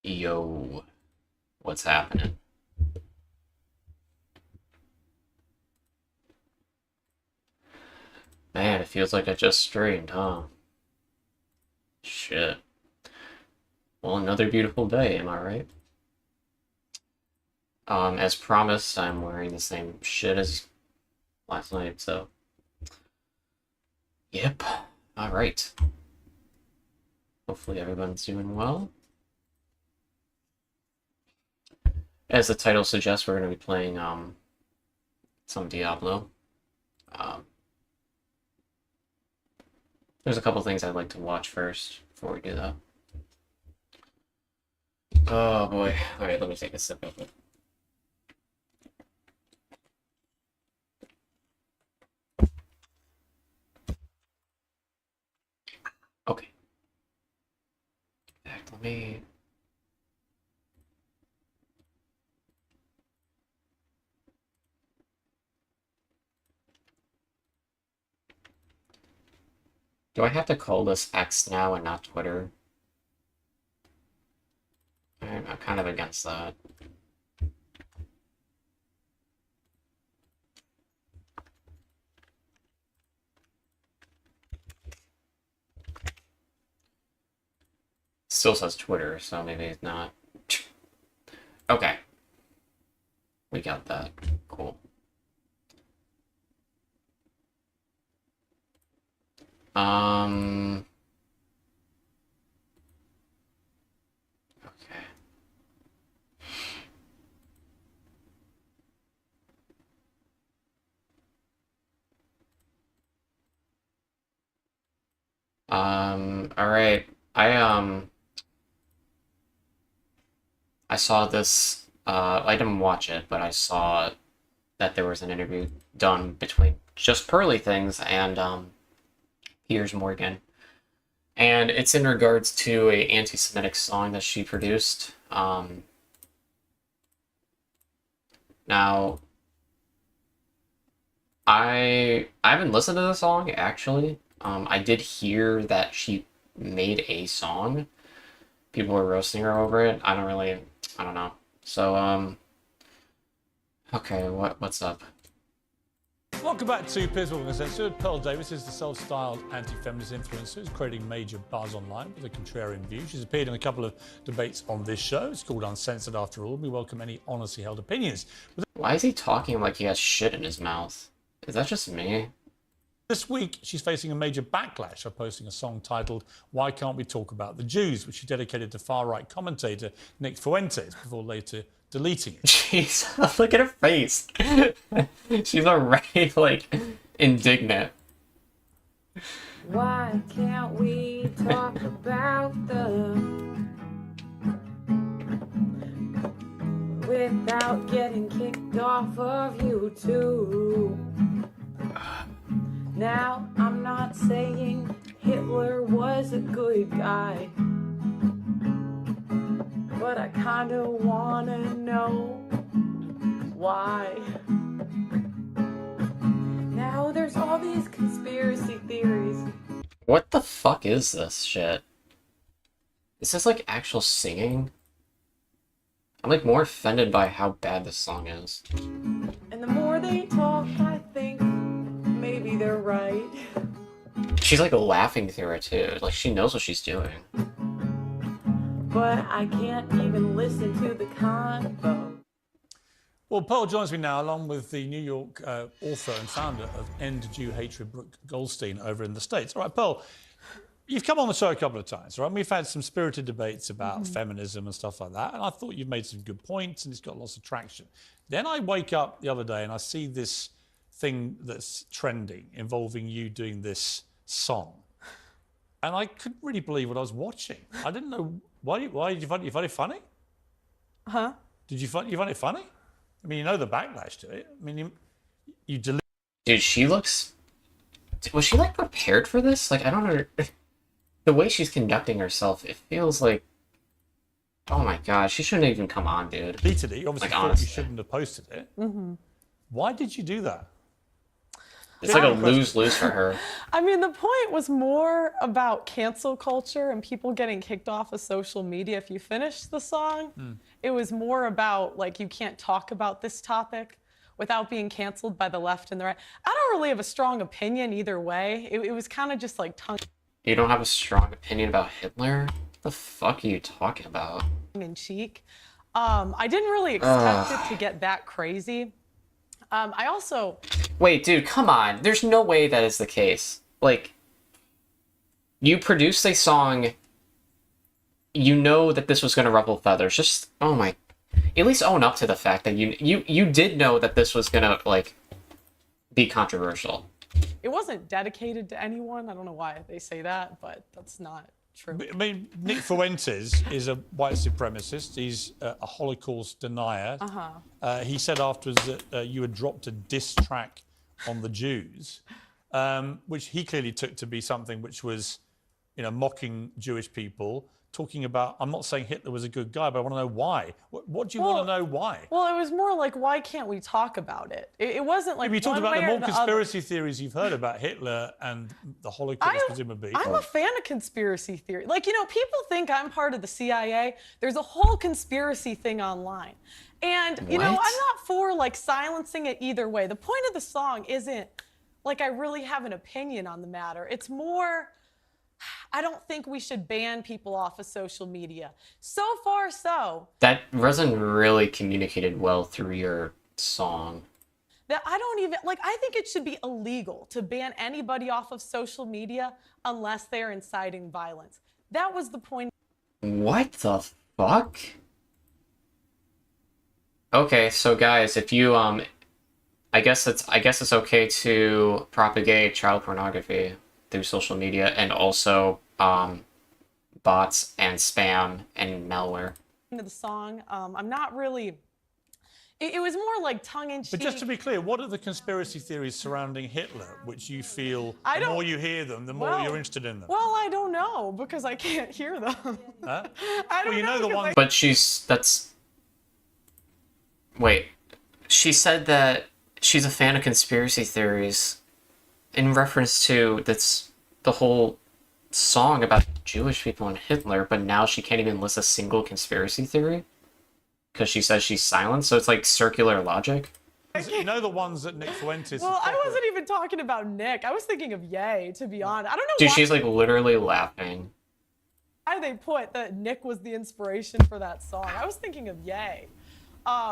Yo, what's happening? Man, it feels like I just streamed, huh? Shit. Well, another beautiful day, am I right? As promised, I'm wearing the same shit as last night, so... Yep. Alright. Hopefully everyone's doing well. As the title suggests, we're going to be playing, some Diablo. There's a couple things I'd like to watch first before we do that. Oh boy. Alright, let me take a sip of it. Okay. Back to me. Do I have to call this X now and not Twitter? I'm kind of against that. Still says Twitter, so maybe it's not. Okay. We got that. Cool. Okay. All right. I saw this, I didn't watch it, but I saw that there was an interview done between Just Pearly Things and, Piers Morgan. And it's in regards to a anti-Semitic song that she produced. Now, I haven't listened to the song, actually. I did hear that she made a song. People were roasting her over it. I don't know. So, okay, what's up? Welcome back to Piers Morgan Uncensored. Pearl Davis is the self-styled anti-feminist influencer who's creating major buzz online with a contrarian view. She's appeared in a couple of debates on this show. It's called Uncensored after all. We welcome any honestly held opinions. Why is he talking like he has shit in his mouth? Is that just me? This week, she's facing a major backlash for posting a song titled Why Can't We Talk About the Jews, which she dedicated to far-right commentator Nick Fuentes before later deleting it. Jeez, look at her face. She's already, like, indignant. Why can't we talk about them without getting kicked off of YouTube? Now, I'm not saying Hitler was a good guy, but I kinda wanna know why. Now there's all these conspiracy theories. What the fuck is this shit? Is this like actual singing? I'm like more offended by how bad this song is. And the more they talk, I think maybe they're right. She's like laughing through it too. Like she knows what she's doing. But I can't even listen to the convo. Well, Pearl joins me now, along with the New York author and founder of End Jew Hatred, Brooke Goldstein, over in the States. All right, Pearl, you've come on the show a couple of times, right? We've had some spirited debates about feminism and stuff like that, and I thought you've made some good points, and it's got lots of traction. Then I wake up the other day and I see this thing that's trending involving you doing this song, and I couldn't really believe what I was watching. I didn't know why did you find it funny? Huh? Did you find it funny? I mean, you know the backlash to it. I mean, you delete. Dude, she looks... Was she like prepared for this? Like I don't know. The way she's conducting herself, it feels like... Oh my god, she shouldn't even come on, dude. Deleted it. You obviously Like, thought honestly. you shouldn't have posted it. Why did you do that? It's like a lose-lose for her. I mean, the point was more about cancel culture and people getting kicked off of social media. If you finish the song, it was more about, like, you can't talk about this topic without being canceled by the left and the right. I don't really have a strong opinion either way. It was kind of just like tongue You don't have a strong opinion about Hitler? What the fuck are you talking about? in cheek. I didn't really expect it to get that crazy. I also... Wait, dude, come on. There's no way that is the case. Like, you produced a song, you know that this was going to ruffle feathers. Just, oh my... At least own up to the fact that you did know that this was going to, like, be controversial. It wasn't dedicated to anyone. I don't know why they say that, but that's not true. I mean, Nick Fuentes is a white supremacist. He's a Holocaust denier. He said afterwards that you had dropped a diss track on the Jews, which he clearly took to be something which was, you know, mocking Jewish people, talking about, I'm not saying Hitler was a good guy, but I want to know why. What do you want to know why? Well, it was more like, why can't we talk about it? It wasn't like If you talked one about the way or more the conspiracy theories you've heard about Hitler and the Holocaust, presumably. I'm a fan of conspiracy theory. Like, you know, people think I'm part of the CIA. There's a whole conspiracy thing online. And, you know, I'm not for, like, silencing it either way. The point of the song isn't, like, I really have an opinion on the matter. It's more... I don't think we should ban people off of social media. So far, so. That wasn't really communicated well through your song. That I don't even, like, I think it should be illegal to ban anybody off of social media unless they're inciting violence. That was the point. What the fuck? Okay, so guys, if you, I guess it's okay to propagate child pornography through social media and also bots and spam and malware. Into the song, I'm not really. It was more like tongue-in-cheek. But just to be clear, what are the conspiracy theories surrounding Hitler, which you feel the more you hear them, the more you're interested in them? Well, I don't know because I can't hear them. Huh? I don't Well, you know the one. But wait, she said that she's a fan of conspiracy theories in reference to the whole song about Jewish people and Hitler, but now she can't even list a single conspiracy theory because she says she's silent, so it's like circular logic. You know the ones that Nick Fuentes... Well, I wasn't even talking about Nick. I was thinking of Ye, to be honest. I don't know Dude, why she's like literally laughing. they put that Nick was the inspiration for that song. I was thinking of Ye.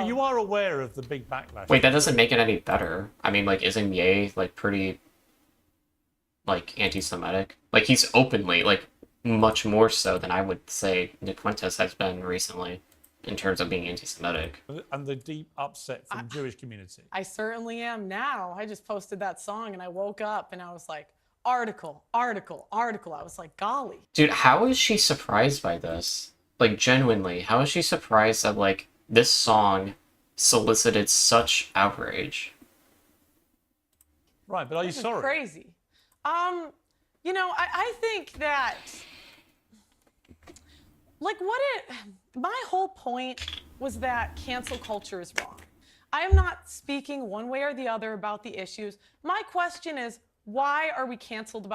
You are aware of the big backlash. Wait, that doesn't make it any better. I mean, like, isn't Ye, like, pretty, like, anti-Semitic? Like, he's openly, like, much more so than I would say Nick Fuentes has been recently in terms of being anti-Semitic. And the deep upset from the Jewish community. I certainly am now. I just posted that song and I woke up and I was like, article, article, article. I was like, golly. Dude, how is she surprised by this? Like, genuinely, how is she surprised that, like, this song solicited such outrage? Right, but are you This is sorry? crazy. You know, I think that, like, my whole point was that cancel culture is wrong. I am not speaking one way or the other about the issues. My question is, why are we canceled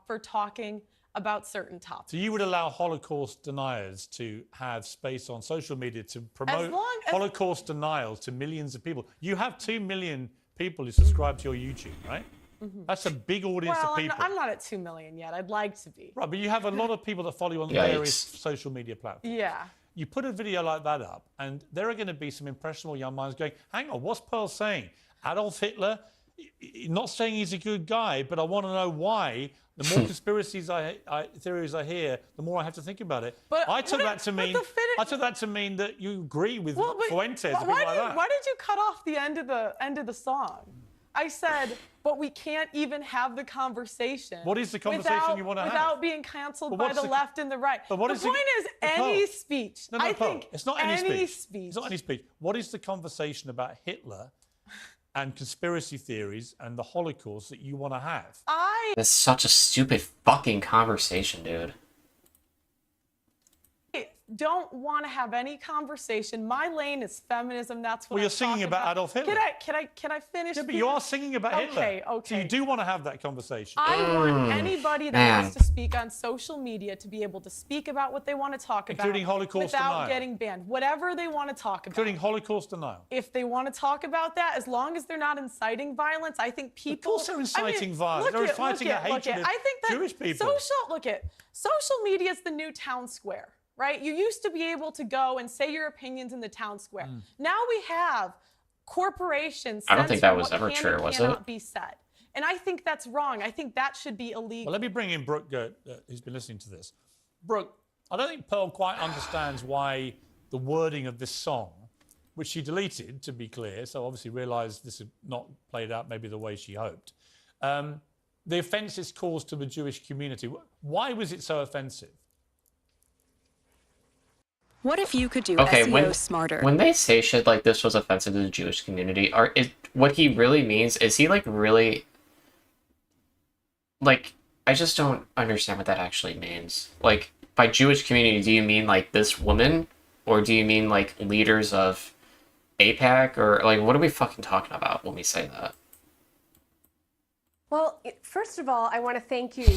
for talking about certain topics? So you would allow Holocaust deniers to have space on social media to promote Holocaust denial to millions of people? You have 2 million people who subscribe to your YouTube, right? That's a big audience of people. I'm not at 2 million yet. I'd like to be. Right, but you have a lot of people that follow you on various social media platforms. Yeah. You put a video like that up, and there are going to be some impressionable young minds going, hang on, what's Pearl saying? Adolf Hitler? Not saying he's a good guy, but I want to know why. The more conspiracies theories I hear, the more I have to think about it. But I took that to mean that you agree with Fuentes and people like that. Why did you cut off the end of the song? I said, but we can't even have the conversation. What is the conversation you want to have? Without being canceled by the left and the right. But the point is any speech. No, I think it's not any speech. It's not any speech. What is the conversation about Hitler and conspiracy theories and the Holocaust that you want to have? That's such a stupid fucking conversation, dude. don't want to have any conversation. My lane is feminism. That's what Well, you're I'm singing talking about Adolf Hitler. Can I finish? Yeah, but you are singing about Hitler. Okay. So you do want to have that conversation. I want anybody that wants to speak on social media to be able to speak about what they want to talk about, Including Holocaust without denial. getting banned. Whatever they want to talk about. Including Holocaust denial. If they want to talk about that, as long as they're not inciting violence, I think people. Of course they're inciting violence. They're inciting a hatred of Jewish people. Social media is the new town square, right? You used to be able to go and say your opinions in the town square. Now we have corporations. I don't think that was ever true, was it? Cannot be said. And I think that's wrong. I think that should be illegal. Well, let me bring in Brooke, who's been listening to this. Brooke, I don't think Pearl quite understands why the wording of this song, which she deleted, to be clear, so obviously realised this had not played out maybe the way she hoped. The offence it's caused to the Jewish community. Why was it so offensive? What if you could do Okay, SEO smarter? when they say shit like this was offensive to the Jewish community, what he really means, is he like really, like, I just don't understand what that actually means. Like, by Jewish community, do you mean like this woman? Or do you mean like leaders of AIPAC? Or like, what are we fucking talking about when we say that? Well, first of all, I want to thank you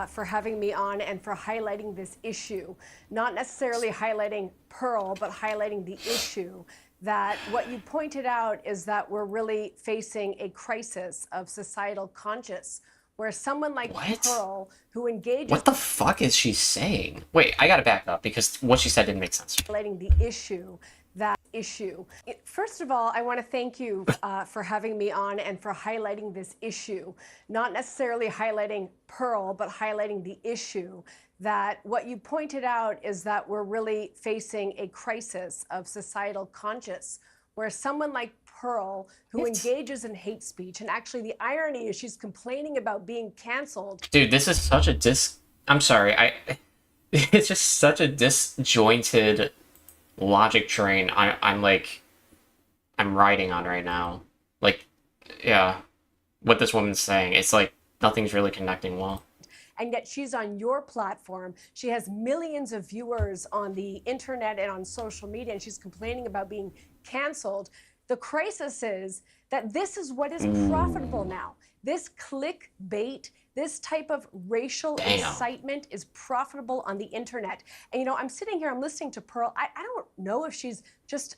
for having me on and for highlighting this issue. Not necessarily highlighting Pearl, but highlighting the issue that what you pointed out is that we're really facing a crisis of societal conscience, where someone like Pearl, who engages... What the fuck is she saying? Wait, I gotta back up, because what she said didn't make sense. Highlighting the issue, that issue. First of all, I want to thank you for having me on and for highlighting this issue. Not necessarily highlighting Pearl, but highlighting the issue that what you pointed out is that we're really facing a crisis of societal conscience, where someone like Pearl, who engages in hate speech, and actually the irony is she's complaining about being canceled. Dude, this is such a I'm sorry, it's just such a disjointed logic train I'm riding on right now. Like, yeah, what this woman's saying, it's like nothing's really connecting well. And yet she's on your platform. She has millions of viewers on the internet and on social media, and she's complaining about being canceled. The crisis is that this is what is profitable now. This clickbait, this type of racial incitement is profitable on the internet. And, you know, I'm sitting here, I'm listening to Pearl. I don't know if she's just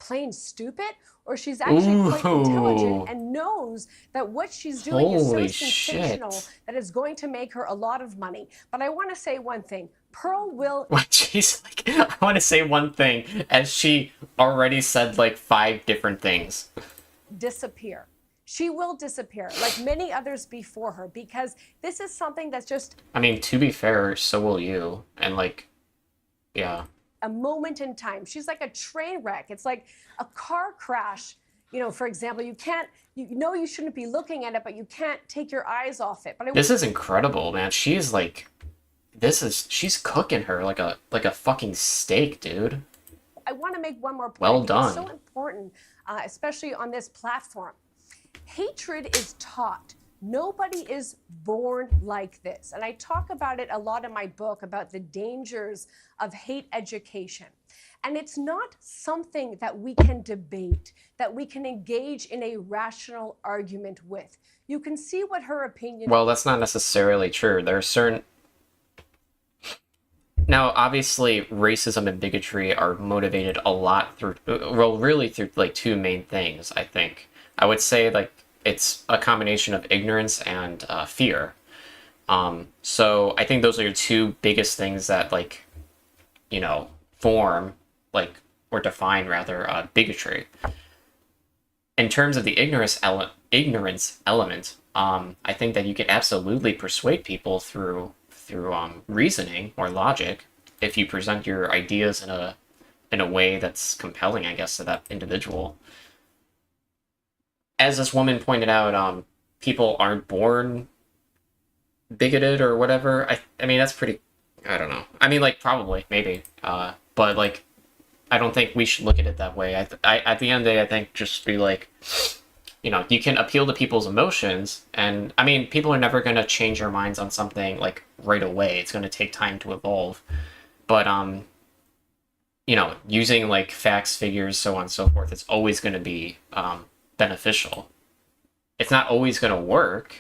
plain stupid or she's actually quite intelligent and knows that what she's doing is so sensational that it's going to make her a lot of money. But I want to say one thing. Pearl will... She's like, I want to say one thing, as she already said like 5 different things. Disappear. She will disappear, like many others before her, because this is something that's just... I mean, to be fair, so will you. And like, yeah. A moment in time. She's like a train wreck. It's like a car crash. You know, for example, you can't, you know you shouldn't be looking at it, but you can't take your eyes off it. But this is incredible, man. She's like... she's cooking her like a fucking steak, dude. I want to make one more point. Well done. It's so important, especially on this platform. Hatred is taught. Nobody is born like this. And I talk about it a lot in my book about the dangers of hate education. And it's not something that we can debate, that we can engage in a rational argument with. You can see what her opinion... Well, that's not necessarily true. There are certain... Now, obviously, racism and bigotry are motivated a lot through, well, really through, like, 2 main things, I think. I would say, like, it's a combination of ignorance and fear. So I think those are your 2 biggest things that, like, you know, form, like, or define, rather, bigotry. In terms of the ignorance element, I think that you can absolutely persuade people through reasoning or logic if you present your ideas in a way that's compelling, I guess, to that individual. As this woman pointed out, people aren't born bigoted or whatever. I mean, that's pretty... I don't know. I mean, like, probably, maybe. But, like, I don't think we should look at it that way. I at the end of the day, I think just be like... You know, you can appeal to people's emotions, and, I mean, people are never going to change their minds on something, like, right away. It's going to take time to evolve. But, you know, using like facts, figures, so on and so forth, it's always going to be beneficial. It's not always going to work,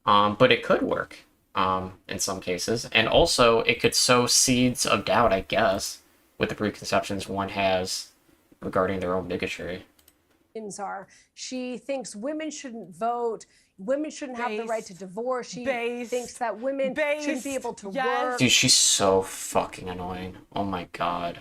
but it could work in some cases. And also, it could sow seeds of doubt, I guess, with the preconceptions one has regarding their own bigotry. Are. She thinks women shouldn't vote. Women shouldn't have the right to divorce. She thinks that women shouldn't be able to work. Dude, she's so fucking annoying. Oh my god.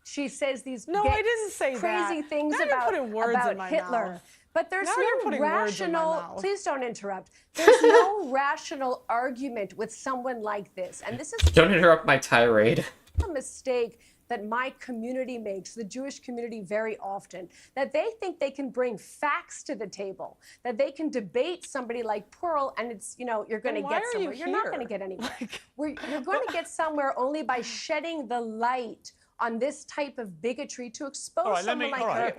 She says these I didn't say crazy that. things Now about, you're putting words about in my Hitler. mouth. But there's Now you're no putting words in my rational, mouth. please don't interrupt. There's no rational argument with someone like this. And this is Don't interrupt my tirade. a mistake that my community makes, the Jewish community, very often, that they think they can bring facts to the table, that they can debate somebody like Pearl, and it's, you know, you're going to get somewhere. You're not going to get anywhere. You're going to get somewhere only by shedding the light on this type of bigotry to expose someone like her.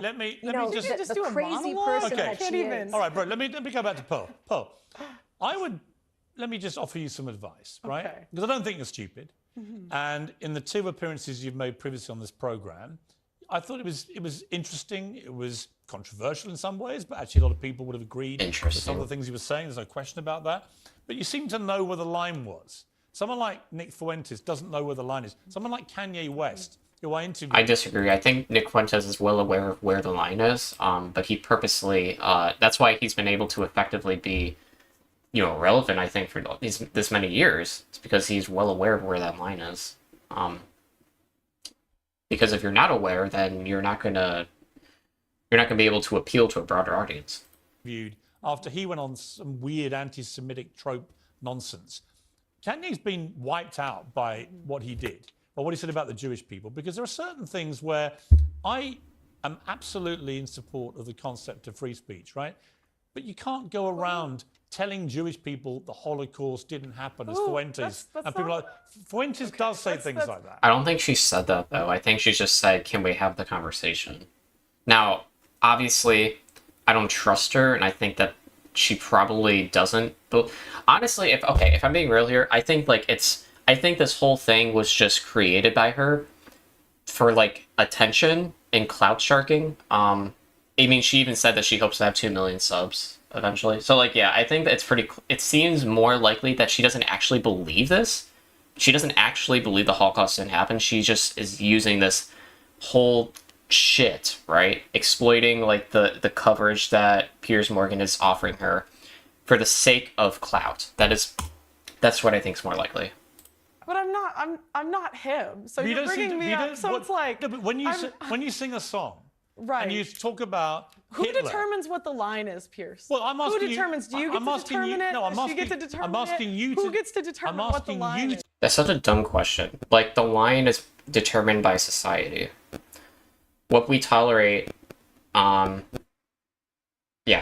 Let me the, just the crazy person that she is. All right, bro. Let me go back to Pearl. Pearl, let me just offer you some advice, right? Okay. Because I don't think you're stupid. And in the 2 appearances you've made previously on this program, I thought it was interesting. It was controversial in some ways, but actually a lot of people would have agreed with some of the things you were saying. There's no question about that. But you seem to know where the line was. Someone like Nick Fuentes doesn't know where the line is. Someone like Kanye West, who I interviewed. I disagree. I think Nick Fuentes is well aware of where the line is, but he purposely, that's why he's been able to effectively be, you know, relevant, I think, for this many years. It's because he's well aware of where that line is. Because if you're not aware, then you're not gonna be able to appeal to a broader audience. After he went on some weird anti-Semitic trope nonsense, Kanye's been wiped out by what he did, or what he said about the Jewish people, because there are certain things where I am absolutely in support of the concept of free speech, right? But you can't go around telling Jewish people the Holocaust didn't happen, as Fuentes and people like Fuentes does say things like that. I don't think she said that, though. I think she just said, "Can we have the conversation?" Now, obviously, I don't trust her, and I think that she probably doesn't. But honestly, if I'm being real here, I think this whole thing was just created by her for like attention and clout sharking. I mean, she even said that she hopes to have 2 million subs eventually. So like, yeah, I think that it seems more likely that she doesn't actually believe this. She doesn't actually believe the Holocaust didn't happen. She just is using this whole shit, right? Exploiting like the coverage that Piers Morgan is offering her for the sake of clout. That's what I think is more likely. But I'm not him. So you're bringing me up. So it's like, no, but when you sing a song, right, and you talk about who Hitler, determines what the line is, Pierce? Well, I'm asking who determines? Do you get to determine it? No, I'm Does she asking. get to determine I'm asking you. Who gets to determine what the line is? That's such a dumb question. Like, the line is determined by society. What we tolerate, yeah,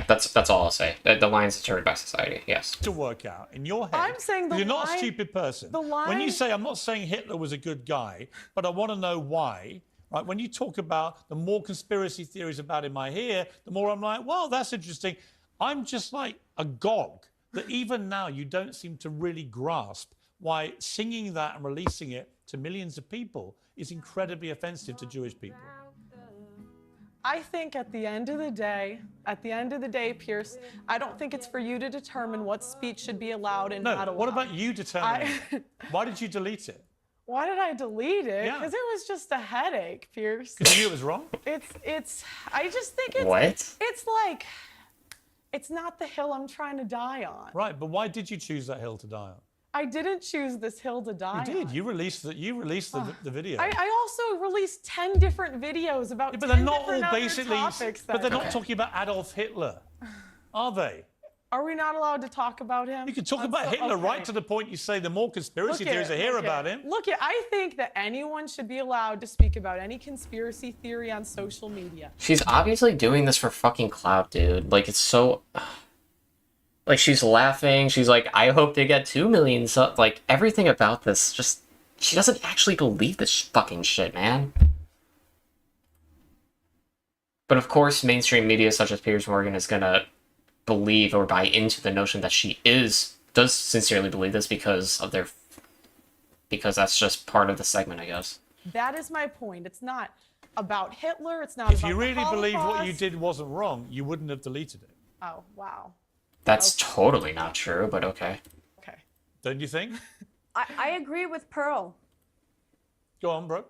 that's all I'll say. The line is determined by society, yes. To work out in your head. I'm saying you're not a stupid person. The line. When you say, I'm not saying Hitler was a good guy, but I want to know why. Right? When you talk about the more conspiracy theories about him I hear, the more I'm like, well, that's interesting. I'm just like agog that even now you don't seem to really grasp why singing that and releasing it to millions of people is incredibly offensive to Jewish people. I think at the end of the day, Pierce, I don't think it's for you to determine what speech should be allowed and not allowed. What about you determining? Why did you delete it? Why did I delete it? Yeah. Because it was just a headache, Pierce. Because you knew it was wrong? I just think it's... What? It's like, it's not the hill I'm trying to die on. Right, but why did you choose that hill to die on? I didn't choose this hill to die on. You did. You released the video. I also released 10 different videos about but they're 10 not different all other basically. topics. But they're not talking about Adolf Hitler, are they? Are we not allowed to talk about him? You can talk about Hitler right to the point you say the more conspiracy theories I hear about him. Look, I think that anyone should be allowed to speak about any conspiracy theory on social media. She's obviously doing this for fucking clout, dude. Like, it's so... Like, she's laughing. She's like, I hope they get 2 million subs. Like, everything about this just... She doesn't actually believe this fucking shit, man. But of course, mainstream media such as Piers Morgan is gonna believe or buy into the notion that she does sincerely believe this because of their because that's just part of the segment, I guess. That is my point. It's not about Hitler. It's not If about you the really believe what you Holocaust. did wasn't wrong, you wouldn't have deleted it. Oh, wow. That's totally not true, but okay. Okay. Don't you think? I agree with Pearl. Go on, bro.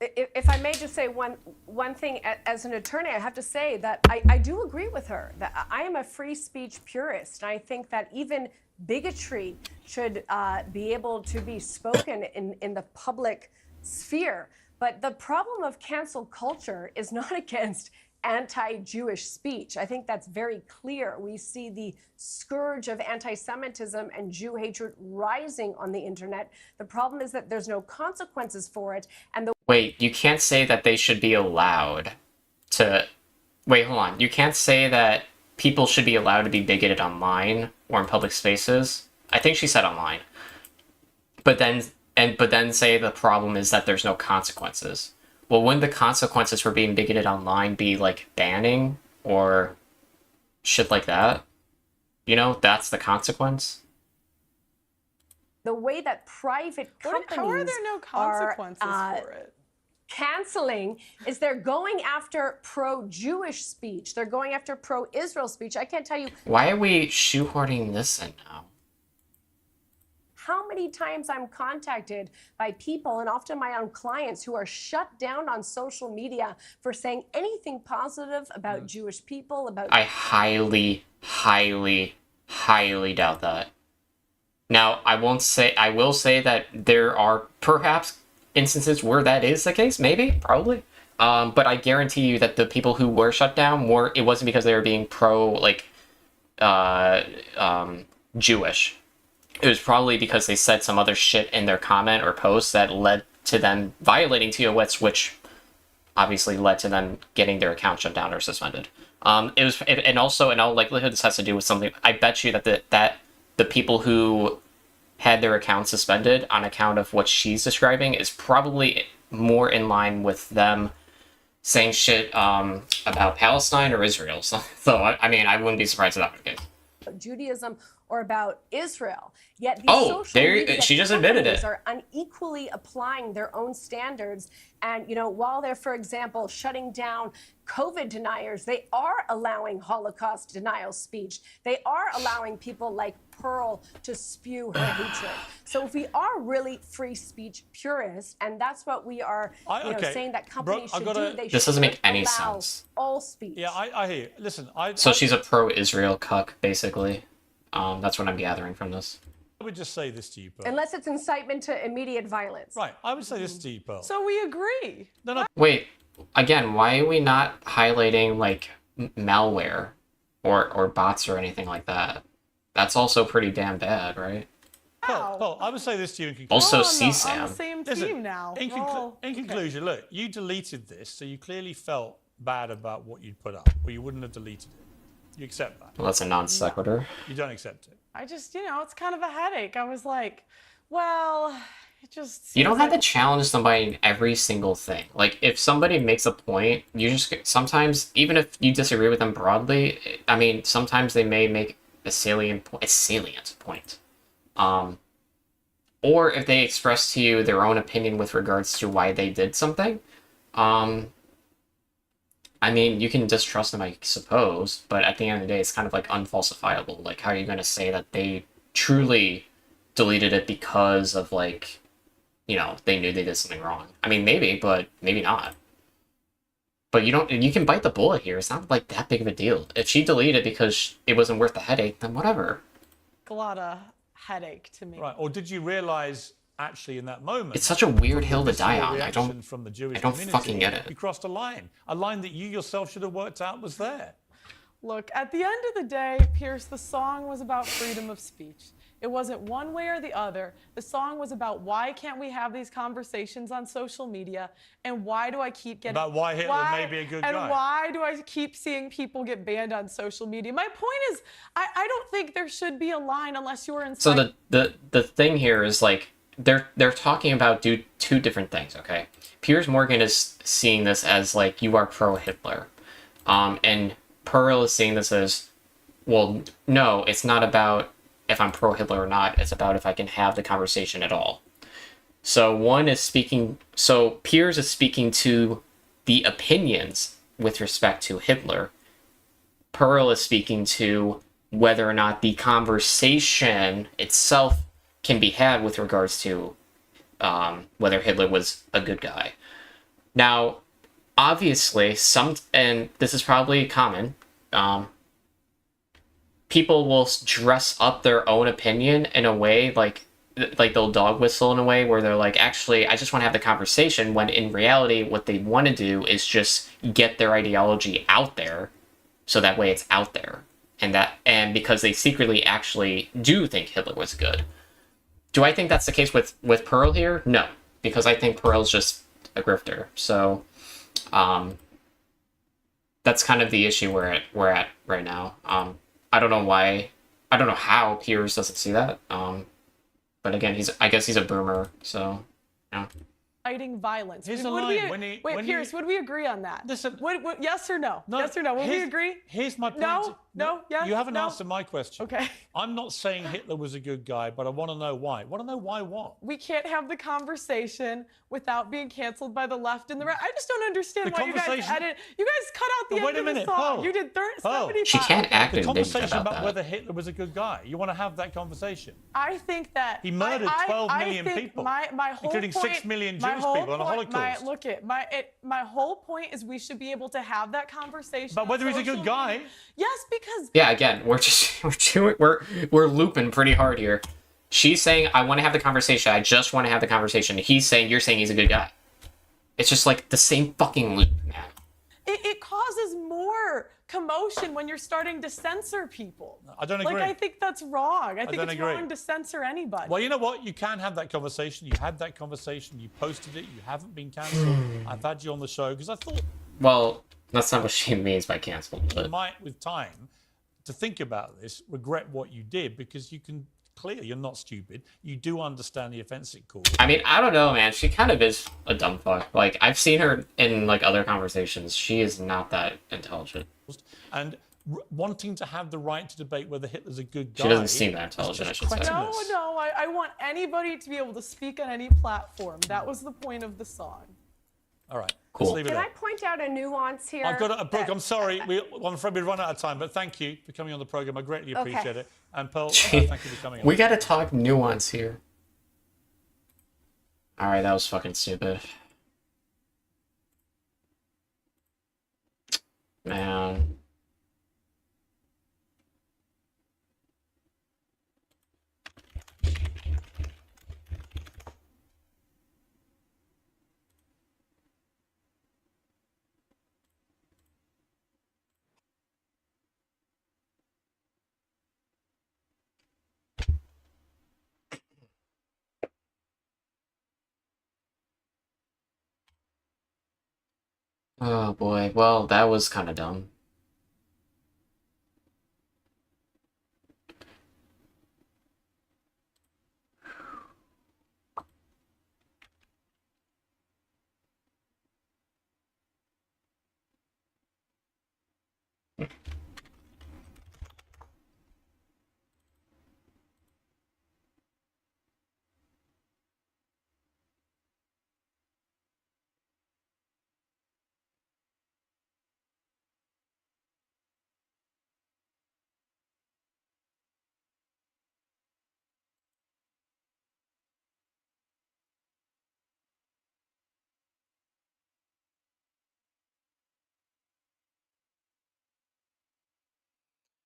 If I may just say one thing, as an attorney, I have to say that I do agree with her. That I am a free speech purist. And I think that even bigotry should be able to be spoken in the public sphere. But the problem of cancel culture is not against anti-Jewish speech. I think that's very clear. We see the scourge of anti-Semitism and Jew hatred rising on the internet. The problem is that there's no consequences for it. And the Wait, you can't say that they should be allowed to... Wait, hold on. You can't say that people should be allowed to be bigoted online or in public spaces. I think she said online. But then say the problem is that there's no consequences. Well, wouldn't the consequences for being bigoted online be like banning or shit like that? You know, that's the consequence. the way that private companies How are there no consequences for it? Canceling is they're going after pro-Jewish speech. They're going after pro-Israel speech. I can't tell you Why are we shoehorning this in now? how many times I'm contacted by people, and often my own clients, who are shut down on social media for saying anything positive about Jewish people, about... I highly, highly, highly doubt that. Now, I will say that there are perhaps instances where that is the case, maybe, probably. But I guarantee you that the people who were shut down it wasn't because they were being Jewish. It was probably because they said some other shit in their comment or post that led to them violating TOS, which obviously led to them getting their account shut down or suspended. And also, in all likelihood, this has to do with something. I bet you that the people who had their account suspended on account of what she's describing is probably more in line with them saying shit about Palestine or Israel. So I mean, I wouldn't be surprised if that were the case. Judaism or about Israel. Yet these social media she just admitted companies it. are unequally applying their own standards. And, you know, while they're, for example, shutting down COVID deniers, they are allowing Holocaust denial speech. They are allowing people like Pearl to spew her hatred. So if we are really free speech purists, and that's what we are saying that companies should do, they This doesn't make any allow sense. all speech. Yeah, I hear you. Listen, So she's a pro-Israel cuck, basically. That's what I'm gathering from this. I would just say this to you, Pearl. Unless it's incitement to immediate violence. Right, I would say this to you, Pearl. So we agree. No. Wait, again, why are we not highlighting like malware or bots or anything like that? That's also pretty damn bad, right? Pearl, I would say this to you in conclusion. Also, We're on the CSAM. same Listen, team now. In Okay. conclusion, look, you deleted this, so you clearly felt bad about what you'd put up, or you wouldn't have deleted it. You accept that. Well, that's a non sequitur. You don't accept it. I just, it's kind of a headache. I was like, well, it just. You don't seems have to challenge somebody in every single thing. Like, if somebody makes a point, you just sometimes, even if you disagree with them broadly, I mean, sometimes they may make a salient point. Or if they express to you their own opinion with regards to why they did something, I mean, you can distrust them, I suppose, but at the end of the day, it's kind of like unfalsifiable. Like, how are you going to say that they truly deleted it because of, like, they knew they did something wrong? I mean, maybe, but maybe not. But you can bite the bullet here. It's not like that big of a deal. If she deleted it because it wasn't worth the headache, then whatever. a lot of headache to me. Right, or did you realize actually in that moment... It's such a weird hill to die on. I reaction from the Jewish don't community, fucking get it. You crossed a line that you yourself should have worked out was there. Look, at the end of the day, Pierce, the song was about freedom of speech. It wasn't one way or the other. The song was about why can't we have these conversations on social media, and why do I keep getting... About why Hitler may be a good guy. And why do I keep seeing people get banned on social media? My point is, I don't think there should be a line unless you're in... So the thing here is, like, they're talking about two different things, okay? Piers Morgan is seeing this as, like, you are pro-Hitler. And Pearl is seeing this as, well, no, it's not about if I'm pro-Hitler or not. It's about if I can have the conversation at all. So Piers is speaking to the opinions with respect to Hitler. Pearl is speaking to whether or not the conversation itself can be had with regards to whether Hitler was a good guy. Now, obviously, and this is probably common, people will dress up their own opinion in a way, like they'll dog whistle in a way where they're like, actually, I just want to have the conversation, when in reality, what they want to do is just get their ideology out there, so that way it's out there. And because they secretly actually do think Hitler was good. Do I think that's the case with Pearl here? No, because I think Pearl's just a grifter. So that's kind of the issue we're at right now. I don't know why. I don't know how Piers doesn't see that. But again, I guess he's a boomer, so yeah. Fighting violence. Here's Would a line. wait, Piers, would we agree on that? Listen, yes or no? Yes or no? Would we agree? Here's my point. No, yes, You haven't no? answered my question. Okay. I'm not saying Hitler was a good guy, but I want to know why. I want to know why what? We can't have the conversation without being canceled by the left and the right. I just don't understand why you guys edit. You guys cut out the end of the song. Paul. You did 75. She can't act The indignant conversation about about that. whether Hitler was a good guy. You want to have that conversation? I think that He murdered 12 million people, my whole including point, 6 million my Jewish whole people on a point- Holocaust. My whole point is we should be able to have that conversation. But whether on he's a good social guy. media. Yes, because Yeah, again, we're looping pretty hard here. She's saying, I want to have the conversation. I just want to have the conversation. He's saying, you're saying he's a good guy. It's just like the same fucking loop, man. it causes more commotion when you're starting to censor people. I don't agree. Like, I think that's wrong. I think don't it's agree. wrong to censor anybody. Well, you know what? You can have that conversation. You had that conversation. You posted it. You haven't been cancelled. I've had you on the show because I thought Well, that's not what she means by canceled. you But might, with time, to think about this, regret what you did because you can clearly, you're not stupid. You do understand the offence it caused. I mean, I don't know, man. She kind of is a dumb fuck. Like, I've seen her in like other conversations. She is not that intelligent. And wanting to have the right to debate whether Hitler's a good guy. She doesn't seem that is intelligent, just I should say. cretinous. No, I want anybody to be able to speak on any platform. That was the point of the song. All right. Cool. Let's leave it Can there. I point out a nuance here? I've got Brooke, I'm sorry. I'm afraid we've run out of time, but thank you for coming on the program. I greatly appreciate it. And Pearl, thank you for coming on. We gotta talk nuance here. Alright, that was fucking stupid. Man. Oh boy, well, that was kind of dumb.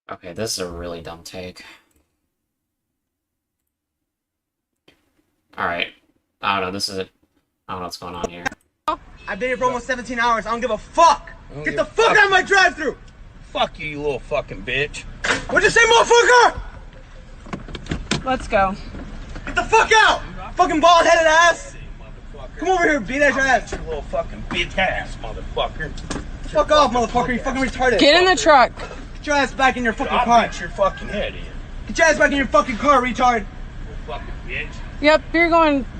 Okay, this is a really dumb take. Alright. I don't know, this is it. I don't know what's going on here. I've been here for almost 17 hours. I don't give a fuck. Get the fuck out of my drive-thru. Fuck you, you little fucking bitch. What'd you say, motherfucker? Let's go. Get the fuck out. Fucking bald-headed ass. Come over here, beat your ass. You little fucking bitch ass, motherfucker. Fuck off, motherfucker. You fucking retarded. Get in the truck. Get your ass back in your fucking I'll car. beat your fucking head in. Get your ass back in your fucking car, retard. You fucking bitch. Yep,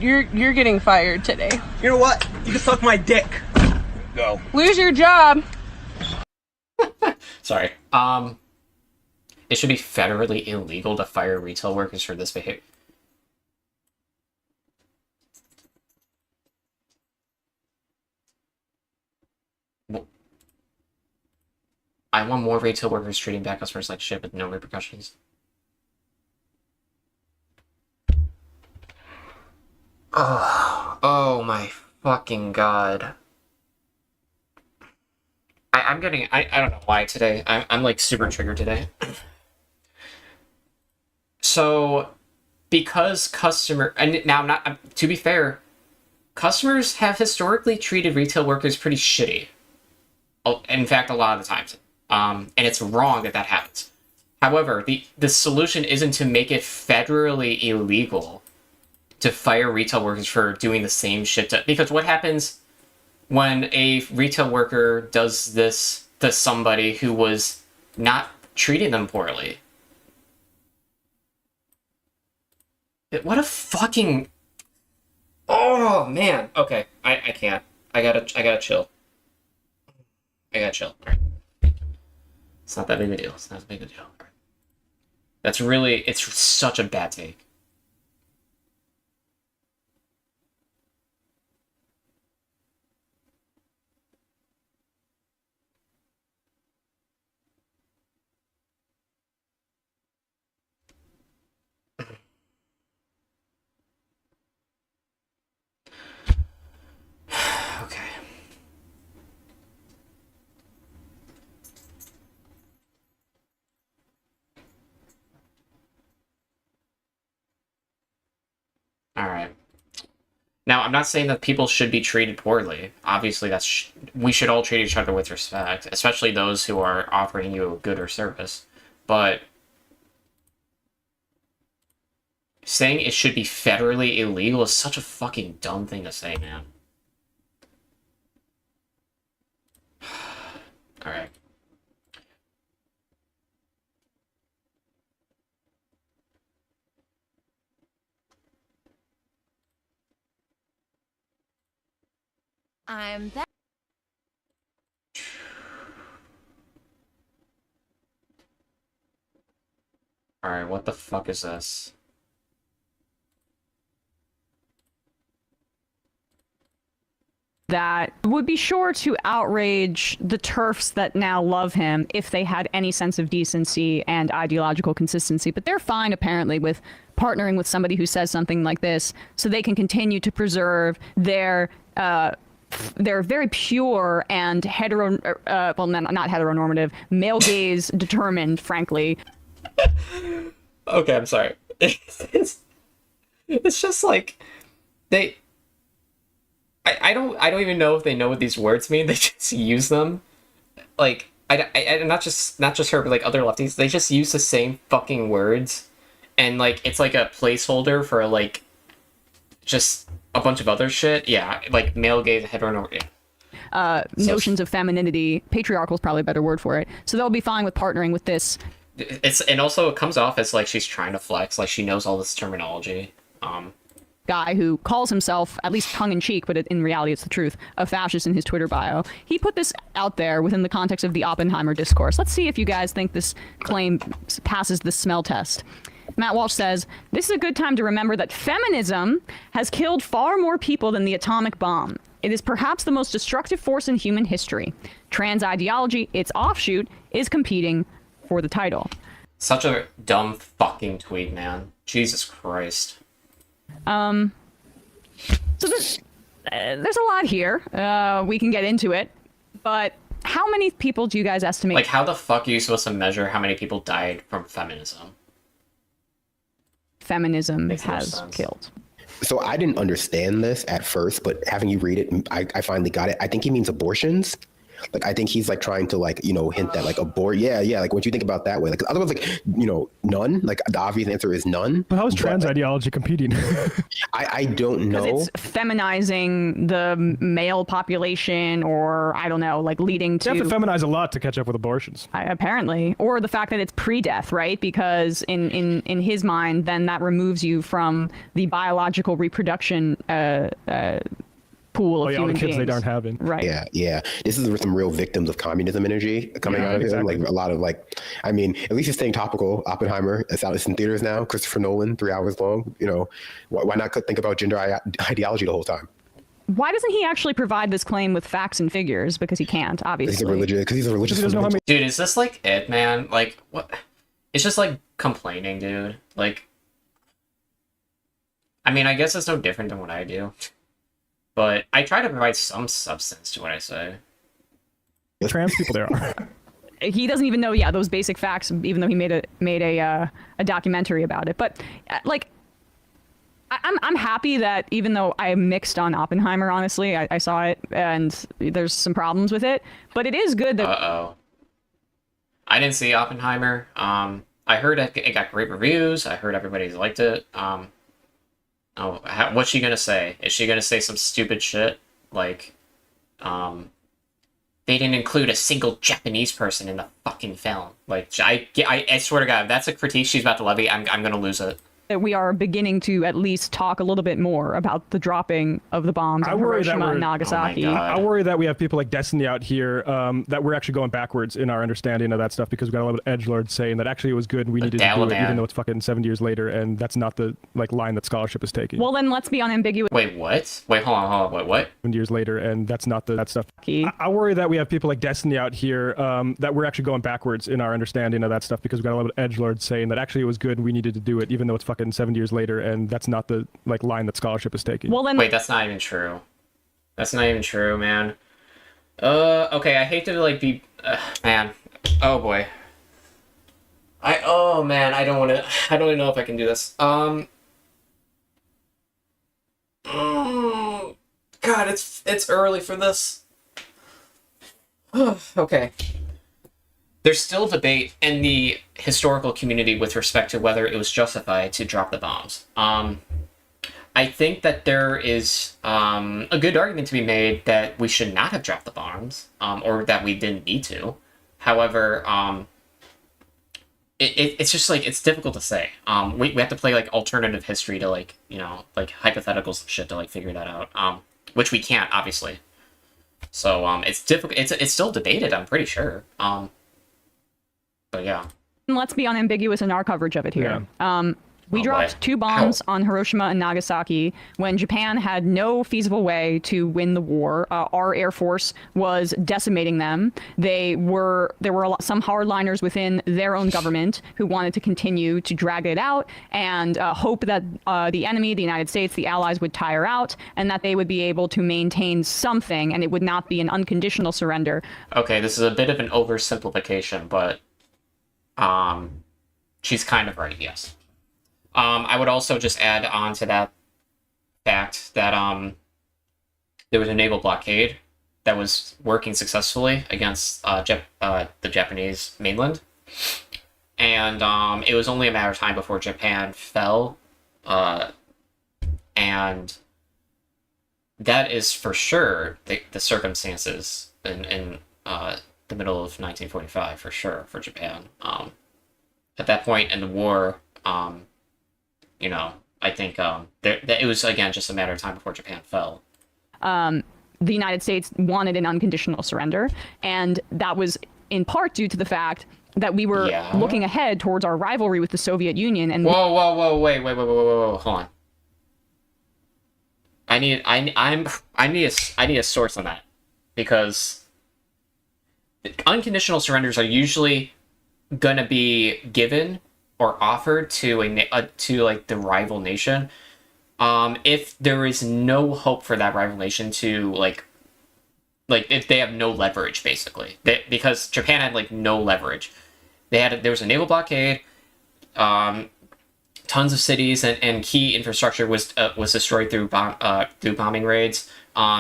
you're getting fired today. You know what? You can suck my dick. Go. Lose your job. Sorry. It should be federally illegal to fire retail workers for this behavior. I want more retail workers treating bad customers like shit with no repercussions. Oh my fucking god. I'm getting, I don't know why today. I'm like super triggered today. So, because and now I'm not, to be fair, customers have historically treated retail workers pretty shitty. In fact, a lot of the times. And it's wrong that that happens. However, the solution isn't to make it federally illegal to fire retail workers for doing the same shit. Because what happens when a retail worker does this to somebody who was not treating them poorly? What a fucking... Oh, man. Okay, I can't. I gotta chill. I gotta chill. All right. It's not that big a deal. It's not that big a deal. All right. That's really... It's such a bad take. Okay. All right. Now, I'm not saying that people should be treated poorly. Obviously, we should all treat each other with respect, especially those who are offering you a good or service. But saying it should be federally illegal is such a fucking dumb thing to say, man. All right. I'm back. All right, what the fuck is this? That would be sure to outrage the TERFs that now love him if they had any sense of decency and ideological consistency. But they're fine, apparently, with partnering with somebody who says something like this so they can continue to preserve their very pure and not heteronormative, male gaze determined, frankly. Okay, I'm sorry. It's just like I don't even know if they know what these words mean. They just use them. Like I not just her, but like other lefties. They just use the same fucking words, and like it's like a placeholder for like just a bunch of other shit. Yeah, like male gaze, heteronormative. Notions of femininity. Patriarchal is probably a better word for it. So they'll be fine with partnering with this. And also it comes off as like she's trying to flex, like she knows all this terminology. Guy who calls himself, at least tongue-in-cheek, but in reality it's the truth, a fascist in his Twitter bio. He put this out there within the context of the Oppenheimer discourse. Let's see if you guys think this claim passes the smell test. Matt Walsh says, "This is a good time to remember that feminism has killed far more people than the atomic bomb. It is perhaps the most destructive force in human history. Trans ideology, its offshoot, is competing for the title." Such a dumb fucking tweet, man. Jesus Christ. So there's a lot here. We can get into it, but how many people do you guys estimate? Like, how the fuck are you supposed to measure how many people died from feminism? Feminism Makes no has sense. killed. So I didn't understand this at first, but having you read it, I finally got it. I think he means abortions. Like, I think he's like trying to like, hint that like yeah. Like, what you think about that way? Like, otherwise, like, none. Like, the obvious answer is none. But how is trans ideology competing? I don't know. Because it's feminizing the male population, or I don't know, like leading to. You have to feminize a lot to catch up with abortions. Apparently, or the fact that it's pre-death, right? Because in his mind, then that removes you from the biological reproduction pool of Oh yeah, all the human kids beings. they aren't having. Right. Yeah. This is some real victims of communism energy coming out of it. exactly. Like a lot of like, I mean, at least it's staying topical. Oppenheimer, it's in theaters now. Christopher Nolan, 3 hours long. You know, why not think about gender ideology the whole time? Why doesn't he actually provide this claim with facts and figures? Because he can't, obviously. Because he's a religious. Dude, is this like it, man? Like, what? It's just like complaining, dude. Like, I mean, I guess it's no different than what I do. But I try to provide some substance to what I say. The trans people there are. He doesn't even know, those basic facts, even though he made a documentary about it. But like, I'm happy that even though I'm mixed on Oppenheimer, honestly, I saw it and there's some problems with it. But it is good that. I didn't see Oppenheimer. I heard it got great reviews. I heard everybody's liked it. What's she gonna say? Is she gonna say some stupid shit like, they didn't include a single Japanese person in the fucking film? Like, I swear to God, if that's a critique she's about to levy, I'm gonna lose it. That we are beginning to at least talk a little bit more about the dropping of the bombs on Hiroshima and Nagasaki. I worry that we have people like Destiny out here that we're actually going backwards in our understanding of that stuff because we got a lot of edgelords saying that actually it was good and we needed to do it even though it's fucking 70 years later, and that's not the like line that scholarship is taking. Well, then let's be unambiguous. Wait, what? Wait, hold on. Wait, what? 70 years later, and that's not that stuff. I worry that we have people like Destiny out here that we're actually going backwards in our understanding of that stuff because we got a lot of edgelords saying that actually it was good and we needed to do it even though it's fucking 70 years later, and that's not the like line that scholarship is taking. Well, then wait, that's not even true. That's not even true, man. Okay, I hate to like be man. Oh boy. I don't even know if I can do this. God, it's early for this. Okay. There's still debate in the historical community with respect to whether it was justified to drop the bombs. I think that there is a good argument to be made that we should not have dropped the bombs, or that we didn't need to. However, it's just like, it's difficult to say. We have to play like alternative history to like, you know, like hypotheticals and shit to like figure that out, which we can't, obviously. So it's difficult. It's still debated, I'm pretty sure. But yeah. Let's be unambiguous in our coverage of it here. Yeah. We dropped 2 bombs on Hiroshima and Nagasaki when Japan had no feasible way to win the war. Our Air Force was decimating them. There were some hardliners within their own government who wanted to continue to drag it out and hope that the enemy, the United States, the Allies would tire out and that they would be able to maintain something and it would not be an unconditional surrender. Okay, this is a bit of an oversimplification, but she's kind of right, yes. I would also just add on to that fact that there was a naval blockade that was working successfully against the Japanese mainland. And it was only a matter of time before Japan fell. And that is for sure the circumstances in the middle of 1945, for sure, for Japan. At that point in the war, you know, I think it was, again, just a matter of time before Japan fell. The United States wanted an unconditional surrender, and that was in part due to the fact that we were looking ahead towards our rivalry with the Soviet Union. And whoa, wait, hold on. I need a source on that, because unconditional surrenders are usually gonna be given or offered to like the rival nation, if there is no hope for that rival nation to like if they have no leverage, basically, because Japan had like no leverage. There was a naval blockade, tons of cities and key infrastructure was destroyed through bombing raids.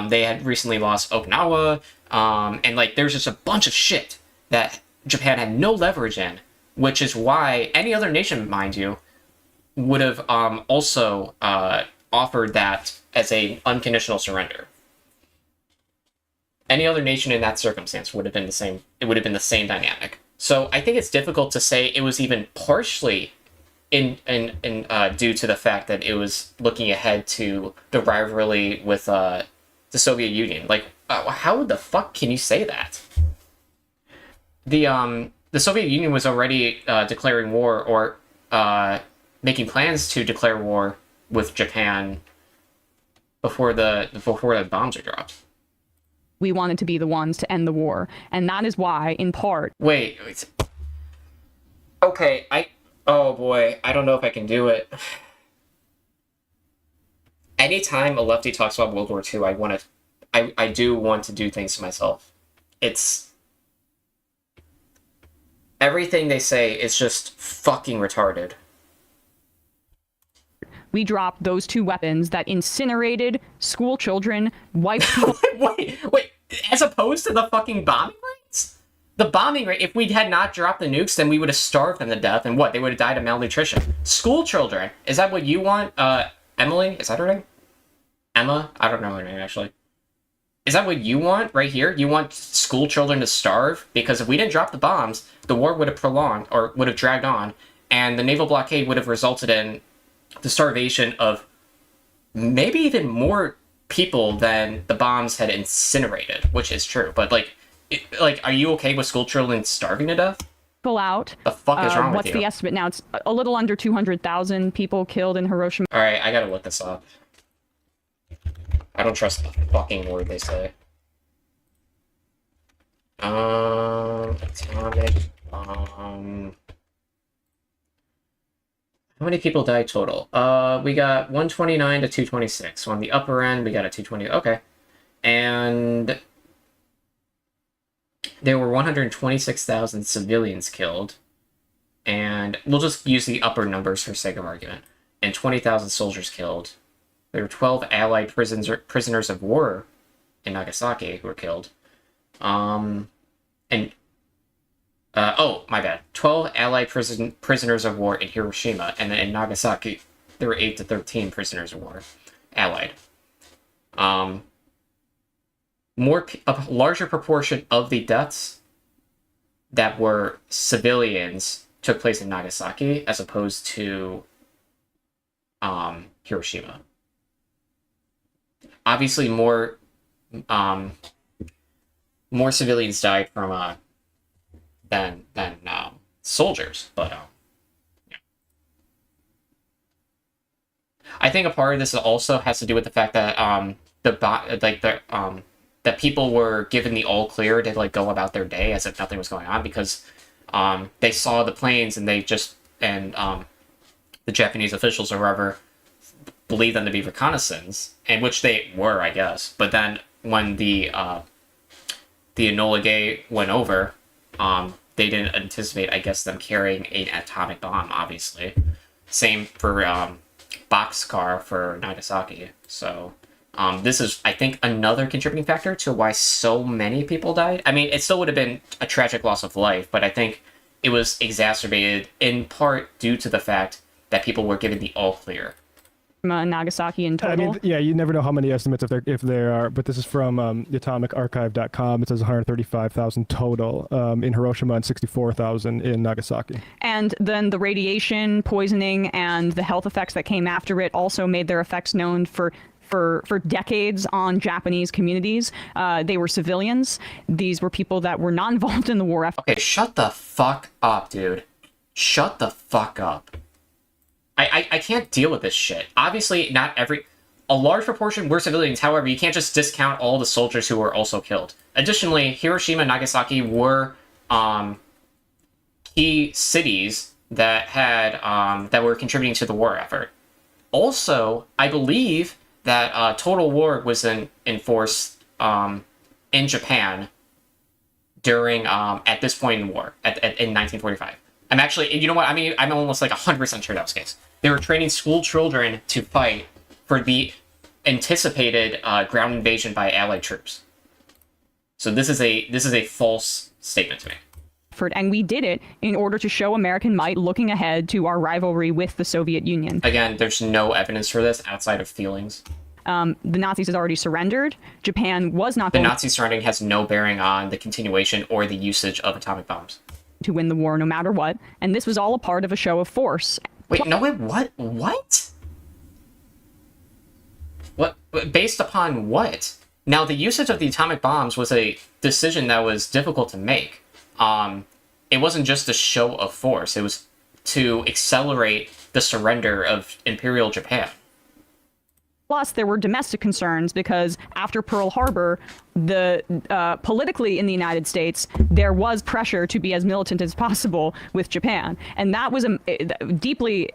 They had recently lost Okinawa, and like there's just a bunch of shit that Japan had no leverage in. Which is why any other nation, mind you, would have also offered that as a unconditional surrender. Any other nation in that circumstance would have been the same. It would have been the same dynamic. So I think it's difficult to say it was even partially due to the fact that it was looking ahead to the rivalry with the the Soviet Union. Like, how the fuck can you say that? The Soviet Union was already declaring war or making plans to declare war with Japan before the bombs are dropped. We wanted to be the ones to end the war, and that is why, in part... Wait. Okay, oh boy, I don't know if I can do it. Anytime a lefty talks about World War II, I do want to do things to myself. It's... Everything they say is just fucking retarded. We dropped those 2 weapons that incinerated school children, wiped people... Wait, as opposed to the fucking bombing rates? The bombing rate, if we had not dropped the nukes, then we would have starved them to death, and what? They would have died of malnutrition. School children, is that what you want? Emily? Is that her name? Emma? I don't know her name, actually. Is that what you want right here? You want school children to starve? Because if we didn't drop the bombs, the war would have prolonged, or would have dragged on, and the naval blockade would have resulted in the starvation of maybe even more people than the bombs had incinerated, which is true. But, like, are you okay with school children starving to death? Pull out. The fuck is wrong with What's you? the estimate now? It's a little under 200,000 people killed in Hiroshima. Alright, I gotta look this up. I don't trust the fucking word they say. Atomic bomb. How many people died total? We got 129 to 226. So on the upper end, we got a 220. Okay. And there were 126,000 civilians killed. And we'll just use the upper numbers for sake of argument. And 20,000 soldiers killed. There were 12 Allied prisoners of war in Nagasaki who were killed. Oh, my bad. 12 Allied prisoners of war in Hiroshima, and then in Nagasaki, there were 8 to 13 prisoners of war, Allied. A larger proportion of the deaths that were civilians took place in Nagasaki as opposed to Hiroshima. Obviously, more civilians died from than soldiers, but yeah. I think a part of this also has to do with the fact that that people were given the all clear to like go about their day as if nothing was going on, because they saw the planes and the Japanese officials or whoever believed them to be reconnaissance, and which they were, I guess. But then when the Enola Gay went over, they didn't anticipate, I guess, them carrying an atomic bomb, obviously. Same for Boxcar for Nagasaki. So this is, I think, another contributing factor to why so many people died. I mean, it still would have been a tragic loss of life, but I think it was exacerbated in part due to the fact that people were given the all clear. Nagasaki in total. I mean, yeah, you never know how many estimates if there are, but this is from atomicarchive.com. It says 135,000 total in Hiroshima and 64,000 in Nagasaki. And then the radiation poisoning and the health effects that came after it also made their effects known for decades on Japanese communities. They were civilians. These were people that were not involved in the war effort. Okay, shut the fuck up, dude. Shut the fuck up. I can't deal with this shit. Obviously, a large proportion were civilians. However, you can't just discount all the soldiers who were also killed. Additionally, Hiroshima and Nagasaki were key cities that were contributing to the war effort. Also, I believe that total war was in force in Japan during at this point in the war in 1945. I'm actually, you know what? I mean, I'm almost like 100% sure that was the case. They were training school children to fight for the anticipated ground invasion by Allied troops. So this is a false statement to me. And we did it in order to show American might looking ahead to our rivalry with the Soviet Union. Again, there's no evidence for this outside of feelings. The Nazis had already surrendered. Japan was not The going Nazi surrendering has no bearing on the continuation or the usage of atomic bombs. To win the war no matter what, and this was all a part of a show of force. Wait, what? What? Based upon what? Now, the usage of the atomic bombs was a decision that was difficult to make. It wasn't just a show of force. It was to accelerate the surrender of Imperial Japan. Plus, there were domestic concerns because after Pearl Harbor, politically in the United States, there was pressure to be as militant as possible with Japan, and that was deeply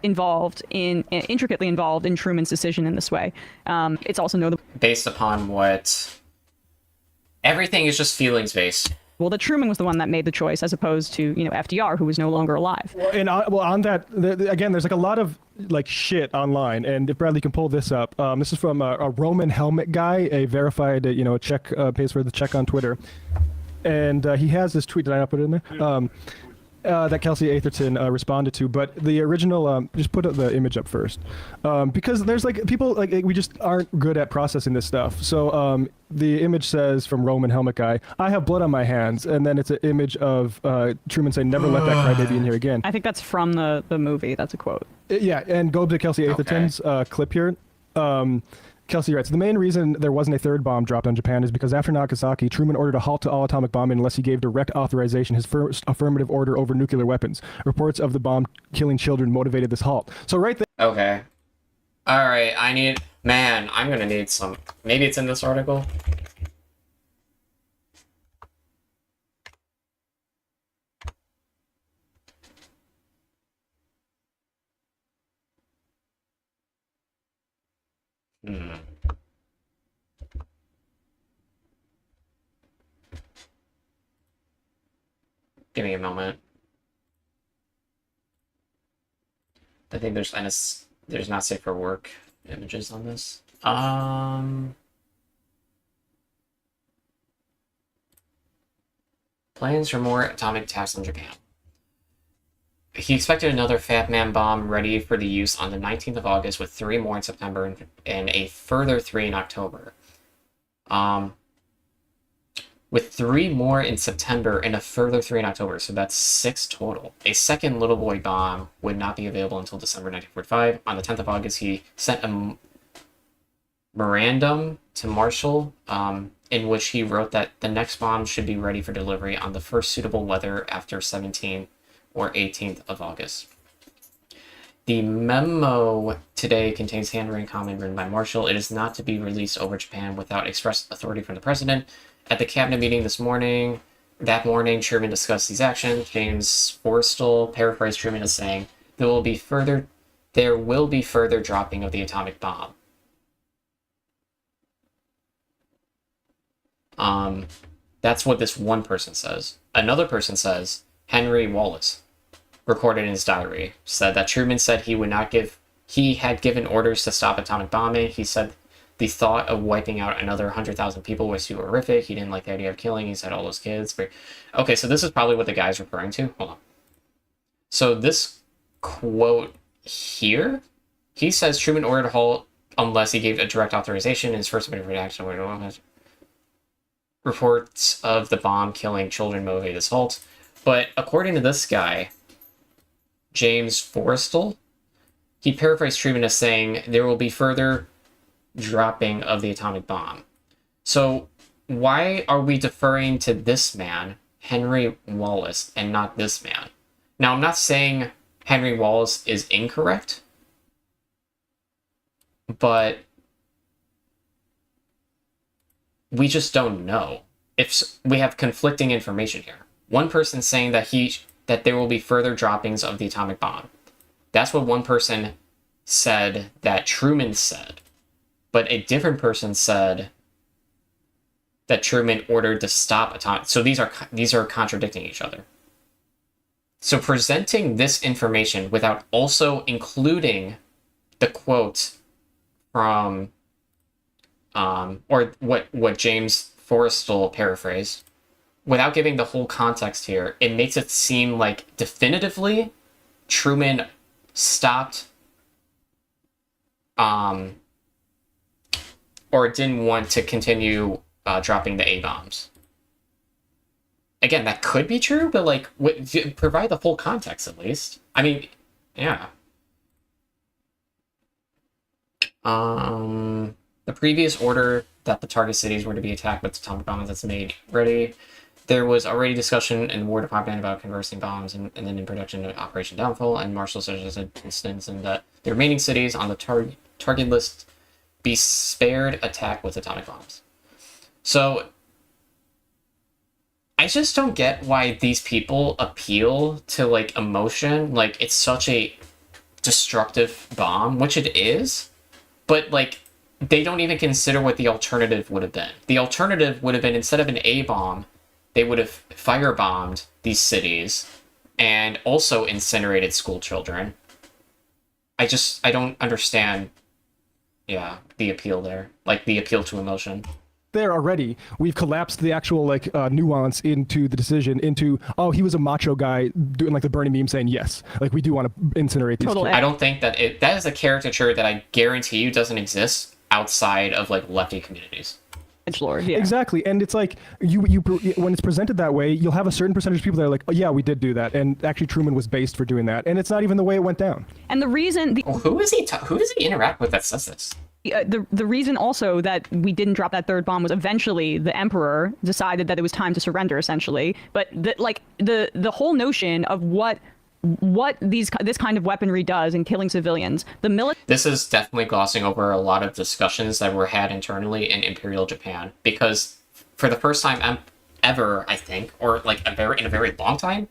intricately involved in Truman's decision in this way. It's also notable based upon what everything is just feelings based. Well, that Truman was the one that made the choice, as opposed to FDR, who was no longer alive. And on that, again, there's like a lot of like shit online, and if Bradley can pull this up, this is from a Roman Helmet guy, a verified Czech, pays for the Czech on Twitter, and he has this tweet. Did I not put it in there? That Kelsey Atherton responded to, but the original, just put the image up first, because there's like people like we just aren't good at processing this stuff. So the image says from Roman Helmet guy, "I have blood on my hands," and then it's an image of Truman saying, "Never let that crybaby in here again." I think that's from the movie. That's a quote. Yeah, and go to Kelsey Atherton's clip here. Kelsey writes, the main reason there wasn't a third bomb dropped on Japan is because after Nagasaki, Truman ordered a halt to all atomic bombing unless he gave direct authorization, his first affirmative order over nuclear weapons. Reports of the bomb killing children motivated this halt. So right there... Okay. Alright, I'm gonna need some... Maybe it's in this article? Give me a moment. I think there's not safe for work images on this. Plans for more atomic attacks on Japan. He expected another Fat Man bomb ready for the use on the 19th of August, with 3 more in September and a further 3 in October. With 3 more in September and a further 3 in October, so that's 6 total. A second Little Boy bomb would not be available until December 1945. On the 10th of August, he sent a memorandum to Marshall, in which he wrote that the next bomb should be ready for delivery on the first suitable weather after 17th or 18th of August. The memo today contains handwritten comment written by Marshall. It is not to be released over Japan without express authority from the president. At the cabinet meeting that morning, Truman discussed these actions. James Forrestal paraphrased Truman as saying, there will be further dropping of the atomic bomb. That's what this one person says. Another person says, Henry Wallace, recorded in his diary, said that Truman said he had given orders to stop atomic bombing. He said the thought of wiping out another 100,000 people was too horrific. He didn't like the idea of killing. He said all those kids. Okay, so this is probably what the guy's referring to. Hold on. So this quote here, he says Truman ordered a halt unless he gave a direct authorization in his first immediate reaction. Reports of the bomb killing children motivated this halt. But according to this guy, James Forrestal, he paraphrased Truman as saying there will be further dropping of the atomic bomb. So why are we deferring to this man, Henry Wallace, and not this man? Now, I'm not saying Henry Wallace is incorrect, but we just don't know. If we have conflicting information here. One person saying that there will be further droppings of the atomic bomb. That's what one person said that Truman said. But a different person said that Truman ordered to stop atomic. So these are contradicting each other. So presenting this information without also including the quote from or what James Forrestal paraphrased, without giving the whole context here, it makes it seem like definitively Truman stopped or didn't want to continue dropping the A-bombs. Again, that could be true, but like provide the full context at least. I mean, yeah. The previous order that the target cities were to be attacked with atomic bombs that's made ready. There was already discussion in the War Department about conversing bombs and then in production of Operation Downfall, and Marshall suggested instance in that the remaining cities on the target list be spared attack with atomic bombs. So I just don't get why these people appeal to like emotion. Like, it's such a destructive bomb, which it is, but like they don't even consider what the alternative would have been. The alternative would have been, instead of an A bomb, they would have firebombed these cities and also incinerated school children. I don't understand, the appeal there. Like, the appeal to emotion. There already, we've collapsed the actual like nuance into the decision into, oh, he was a macho guy doing like the Bernie meme saying yes, like we do want to incinerate these kids. I don't think that that is a caricature that I guarantee you doesn't exist outside of like lefty communities. Lord, yeah. Exactly, and it's like you when it's presented that way, you'll have a certain percentage of people that are like, oh yeah, we did do that, and actually Truman was based for doing that, and it's not even the way it went down. And the reason who does he interact with that says this? The reason also that we didn't drop that third bomb was eventually the Emperor decided that it was time to surrender, essentially. But the whole notion of what this kind of weaponry does in killing civilians, This is definitely glossing over a lot of discussions that were had internally in Imperial Japan, because for the first time ever, I think, or like in a very long time,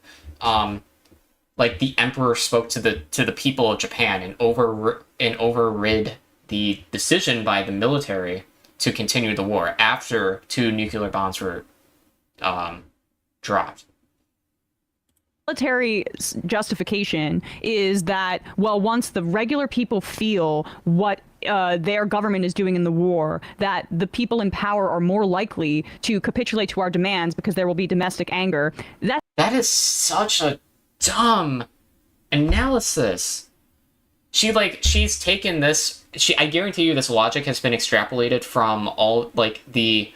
like the Emperor spoke to the people of Japan and overrid the decision by the military to continue the war after 2 nuclear bombs were dropped. Military justification is that, well, once the regular people feel what their government is doing in the war, that the people in power are more likely to capitulate to our demands because there will be domestic anger. That is such a dumb analysis. She's taken this. I guarantee you, this logic has been extrapolated from all the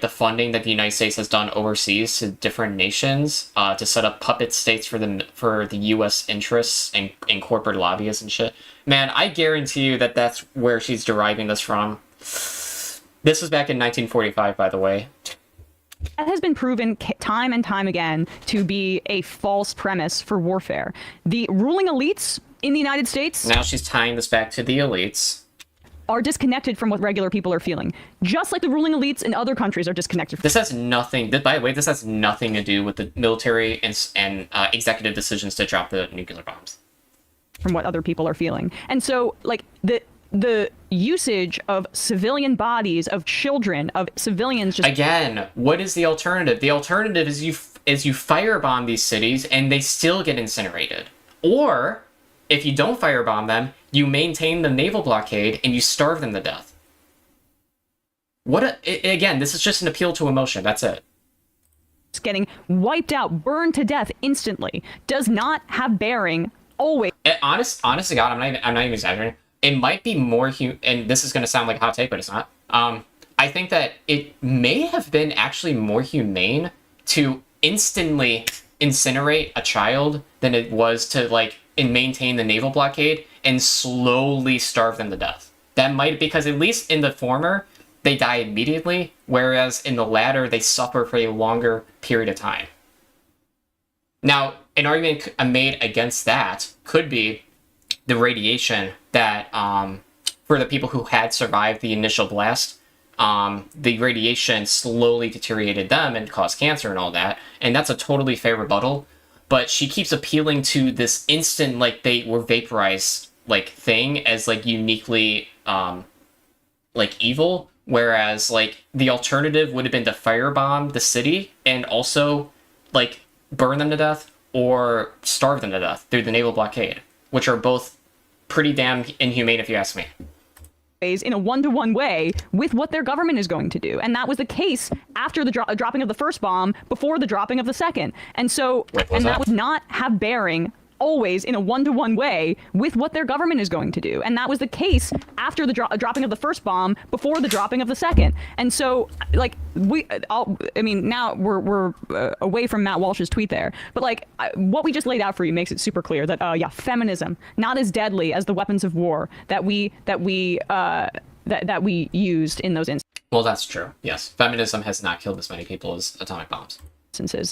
funding that the United States has done overseas to different nations to set up puppet states for the U.S. interests and corporate lobbyists and shit. Man, I guarantee you that that's where she's deriving this from. This was back in 1945, by the way. That has been proven time and time again to be a false premise for warfare. The ruling elites in the United States... Now she's tying this back to the elites. ...are disconnected from what regular people are feeling. Just like the ruling elites in other countries are disconnected from... This has nothing... By the way, this has nothing to do with the military and executive decisions to drop the nuclear bombs. ...from what other people are feeling. And so, like, the usage of civilian bodies, of children, of civilians... Again, what is the alternative? The alternative is you firebomb these cities and they still get incinerated. Or, if you don't firebomb them, you maintain the naval blockade and you starve them to death. Again, this is just an appeal to emotion. That's it. Getting wiped out, burned to death instantly does not have bearing always. Honest to God, I'm not even exaggerating. It might be more and this is going to sound like a hot take, but it's not. I think that it may have been actually more humane to instantly incinerate a child than it was to maintain the naval blockade and slowly starve them to death. That might, because at least in the former, they die immediately, whereas in the latter, they suffer for a longer period of time. Now, an argument made against that could be the radiation that, for the people who had survived the initial blast, the radiation slowly deteriorated them and caused cancer and all that, and that's a totally fair rebuttal. But she keeps appealing to this instant, they were vaporized, thing as, uniquely, evil. Whereas, the alternative would have been to firebomb the city and also, burn them to death or starve them to death through the naval blockade, which are both pretty damn inhumane if you ask me. In a one-to-one way with what their government is going to do. And that was the case after the dropping of the first bomb, before the dropping of the second. And so, that would not have bearing always in a one-to-one way with what their government is going to do. And that was the case after the dropping of the first bomb, before the dropping of the second. And so, now we're away from Matt Walsh's tweet there, but what we just laid out for you makes it super clear that feminism, not as deadly as the weapons of war that we used in those instances. Well, that's true. Yes, feminism has not killed as many people as atomic bombs.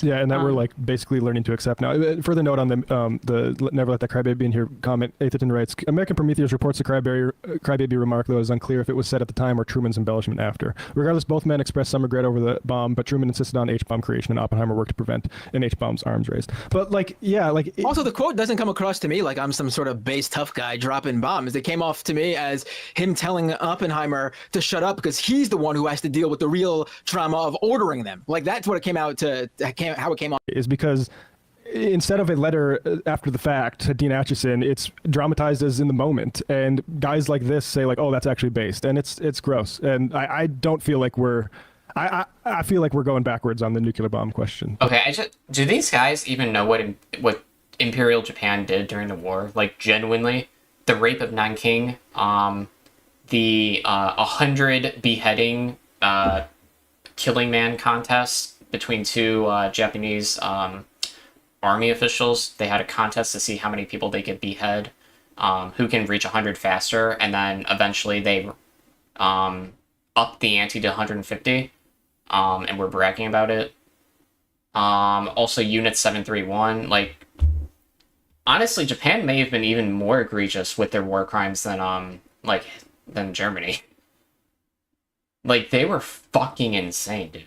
Yeah, and that we're like basically learning to accept now. Further note on the never let that crybaby in here comment. Atherton writes, American Prometheus reports the crybaby remark, though it is unclear if it was said at the time or Truman's embellishment after. Regardless, both men expressed some regret over the bomb, but Truman insisted on H-bomb creation and Oppenheimer worked to prevent an H-bomb's arms raised. But like, yeah, like also the quote doesn't come across to me like I'm some sort of base tough guy dropping bombs. It came off to me as him telling Oppenheimer to shut up because he's the one who has to deal with the real trauma of ordering them. Like that's what it came out to. How it came on is because instead of a letter after the fact to Dean Acheson, it's dramatized as in the moment, and guys like this say like, oh, that's actually based, and it's gross, and I don't feel like I feel like we're going backwards on the nuclear bomb question. Okay, do these guys even know what Imperial Japan did during the war? Like genuinely, the rape of Nanking, the 100 beheading killing man contest between two Japanese army officials. They had a contest to see how many people they could behead, who can reach 100 faster, and then eventually they upped the ante to 150, and were bragging about it. Also, Unit 731, like, honestly, Japan may have been even more egregious with their war crimes than Germany. Like, they were fucking insane, dude.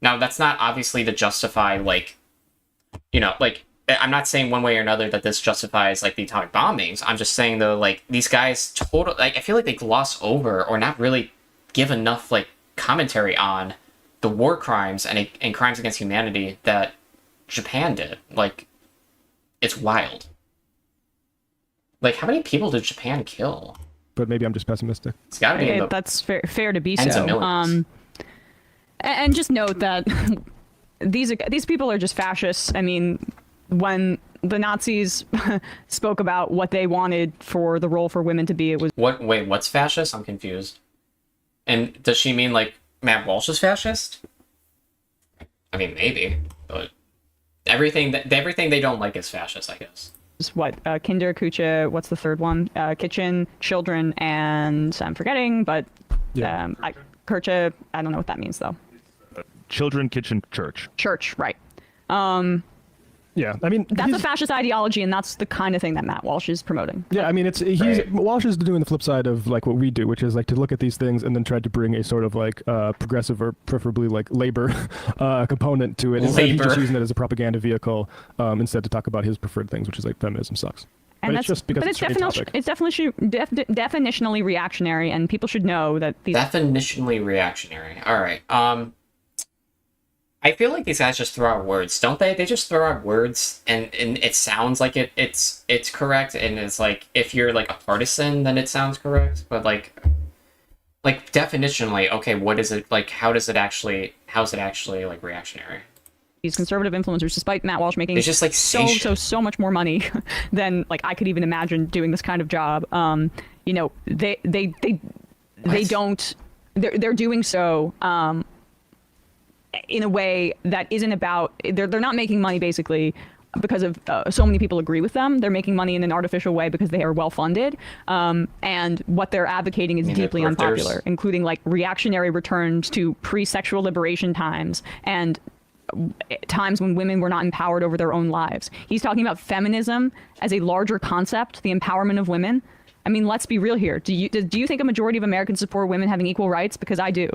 Now, that's not obviously to justify, like, you know, like, I'm not saying one way or another that this justifies, like, the atomic bombings. I'm just saying, though, like, these guys I feel like they gloss over or not really give enough, like, commentary on the war crimes and crimes against humanity that Japan did. Like, it's wild. Like, how many people did Japan kill? But maybe I'm just pessimistic. It's gotta be that's fair to be tens so. of millions. And just note that these people are just fascists. I mean, when the Nazis spoke about what they wanted for the role for women to be, it was Wait, what's fascist? I'm confused. And does she mean like Matt Walsh is fascist? I mean, maybe, but everything they don't like is fascist, I guess. What Kinder, Kucha, what's the third one? Kitchen, children, and I'm forgetting, but Kurcha, I don't know what that means though. Children, kitchen, church. Church, right. Yeah, I mean that's a fascist ideology, and that's the kind of thing that Matt Walsh is promoting. Yeah, I mean Walsh is doing the flip side of like what we do, which is like to look at these things and then try to bring a sort of like progressive or preferably like labor component to it. Instead of just using it as a propaganda vehicle, instead to talk about his preferred things, which is like feminism sucks. And but it's just because it's definitionally reactionary, and people should know that these definitionally reactionary. All right. I feel like these guys just throw out words, don't they? They just throw out words, and it sounds like it's correct, and it's like if you're like a partisan, then it sounds correct. But like definitionally, okay, what is it like? How's it actually like reactionary? These conservative influencers, despite Matt Walsh making it's just like so much more money than like I could even imagine doing this kind of job. You know, they're doing so in a way that isn't about they're not making money basically because of so many people agree with them. They're making money in an artificial way because they are well funded, and what they're advocating is deeply unpopular, including like reactionary returns to pre-sexual liberation times and times when women were not empowered over their own lives. He's talking about feminism as a larger concept, the empowerment of women. I mean, let's be real here. Do you think a majority of Americans support women having equal rights? Because I do.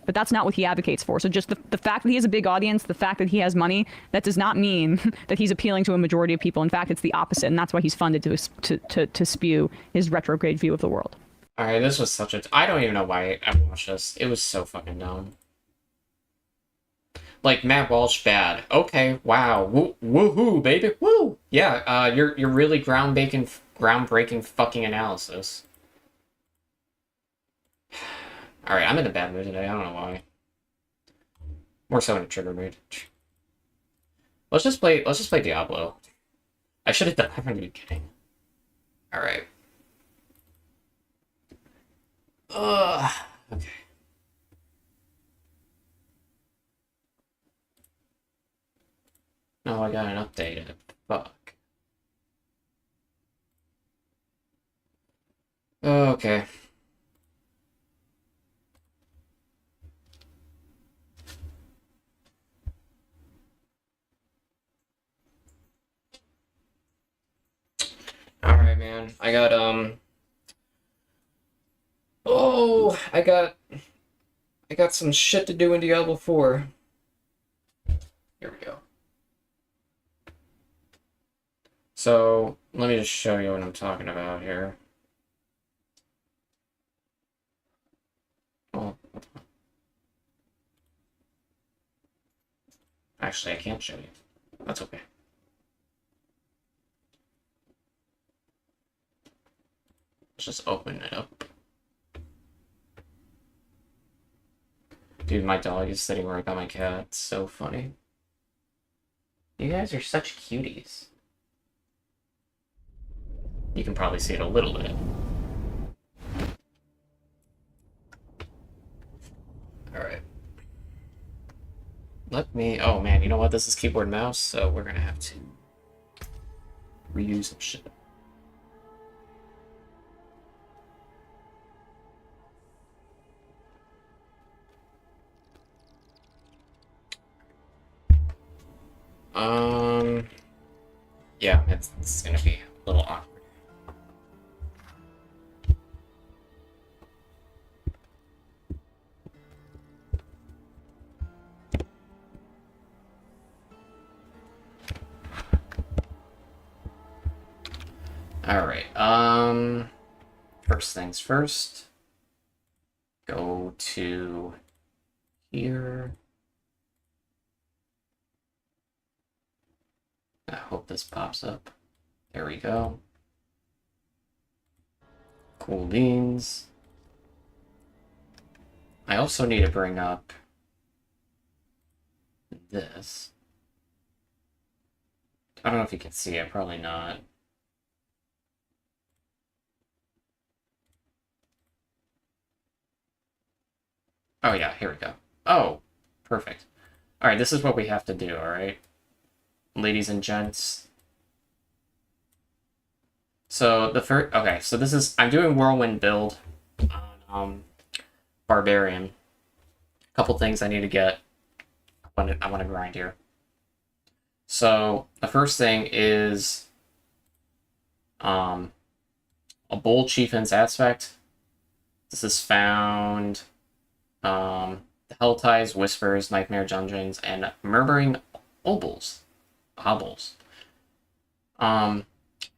But that's not what he advocates for. So just the fact that he has a big audience, the fact that he has money, that does not mean that he's appealing to a majority of people. In fact, it's the opposite, and that's why he's funded to spew his retrograde view of the world. All right, this was such a... I don't even know why I watched this. It was so fucking dumb. Like, Matt Walsh bad. Okay, wow. Woohoo, baby. Woo! Yeah, you're really groundbreaking fucking analysis. Alright, I'm in a bad mood today. I don't know why. More so in a trigger mood. Let's just play Diablo. I should have done that from the beginning. Alright. Okay. No, I got an update. Fuck. Okay. man. I got oh, I got some shit to do in Diablo 4. Here we go. So, let me just show you what I'm talking about here. Oh. Actually, I can't show you. That's okay. Let's just open it up. Dude, my dog is sitting right by my cat. It's so funny. You guys are such cuties. You can probably see it a little bit. Alright. Let me... Oh man, you know what? This is keyboard and mouse, so we're gonna have to reuse some shit. Yeah, it's gonna be a little awkward. Alright, first things first. Go to here. I hope this pops up. There we go. Cool beans. I also need to bring up this. I don't know if you can see it, probably not. Oh yeah, here we go. Oh, perfect. Alright, this is what we have to do, alright? Ladies and gents. So the first, okay, so this is, I'm doing whirlwind build on Barbarian. A couple things I need to get. I want to grind here. So the first thing is a bold chieftain's aspect. This is found the Hell Ties, Whispers, Nightmare Dungeons, and Murmuring Hobbles.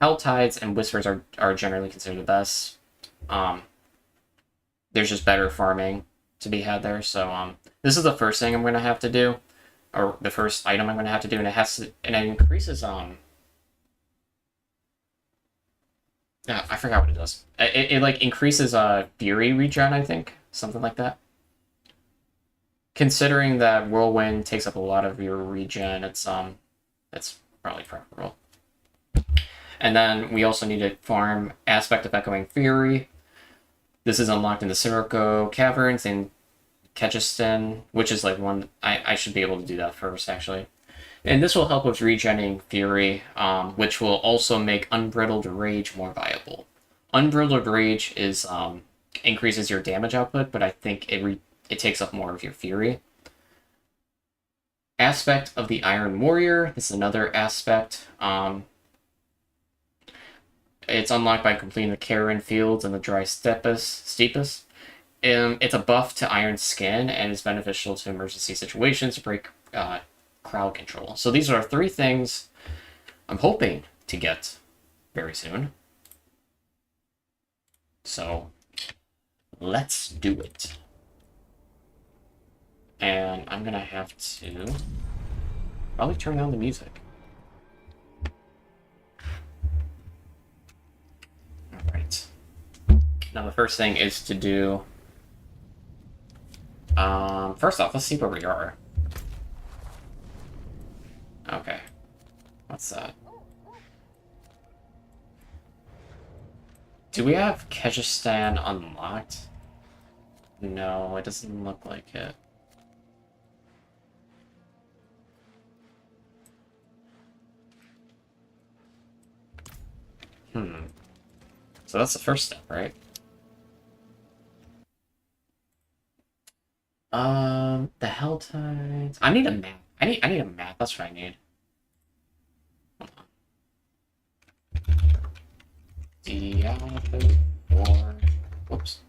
Hell Tides and Whispers are generally considered the best. There's just better farming to be had there, so this is the first thing I'm gonna have to do, or the first item I'm gonna have to do, and it increases yeah, I forgot what it does. It like increases Fury regen, I think, something like that. Considering that Whirlwind takes up a lot of your regen, it's probably preferable. And then we also need to farm Aspect of Echoing Fury. This is unlocked in the Sirocco Caverns in Kechistan, which is like one... I should be able to do that first, actually. And this will help with regenerating Fury, which will also make Unbridled Rage more viable. Unbridled Rage is increases your damage output, but I think it takes up more of your Fury. Aspect of the Iron Warrior. This is another aspect. It's unlocked by completing the Karen Fields and the Dry Steppes. It's a buff to Iron Skin and is beneficial to emergency situations to break crowd control. So these are 3 things I'm hoping to get very soon. So let's do it. And I'm gonna have to probably turn down the music. Alright. Now the first thing is to do... first off, let's see where we are. Okay. What's that? Do we have Kechistan unlocked? No, it doesn't look like it. So that's the first step, right? The Hell Tides. I need a map. I need a map. That's what I need. Hold on. Diablo 4. Whoops.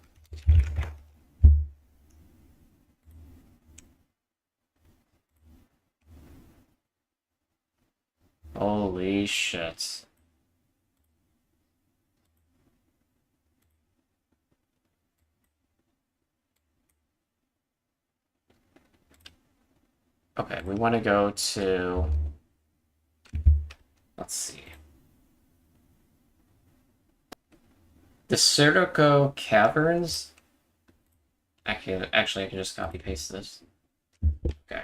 Holy shit. Okay, we want to go to... Let's see. The Sudoku Caverns? Actually, I can just copy paste this. Okay.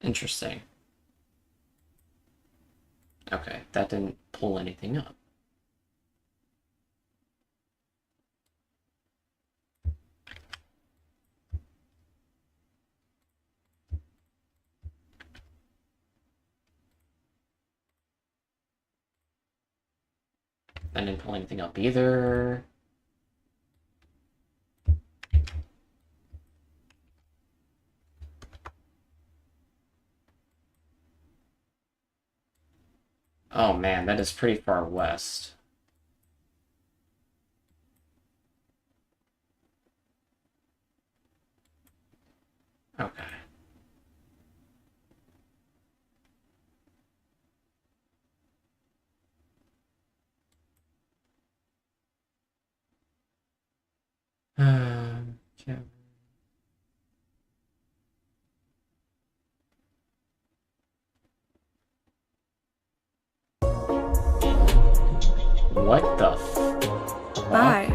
Interesting. Okay, that didn't pull anything up. That didn't pull anything up either. Oh man, that is pretty far west. Okay. Yeah. What the fuck? Bye.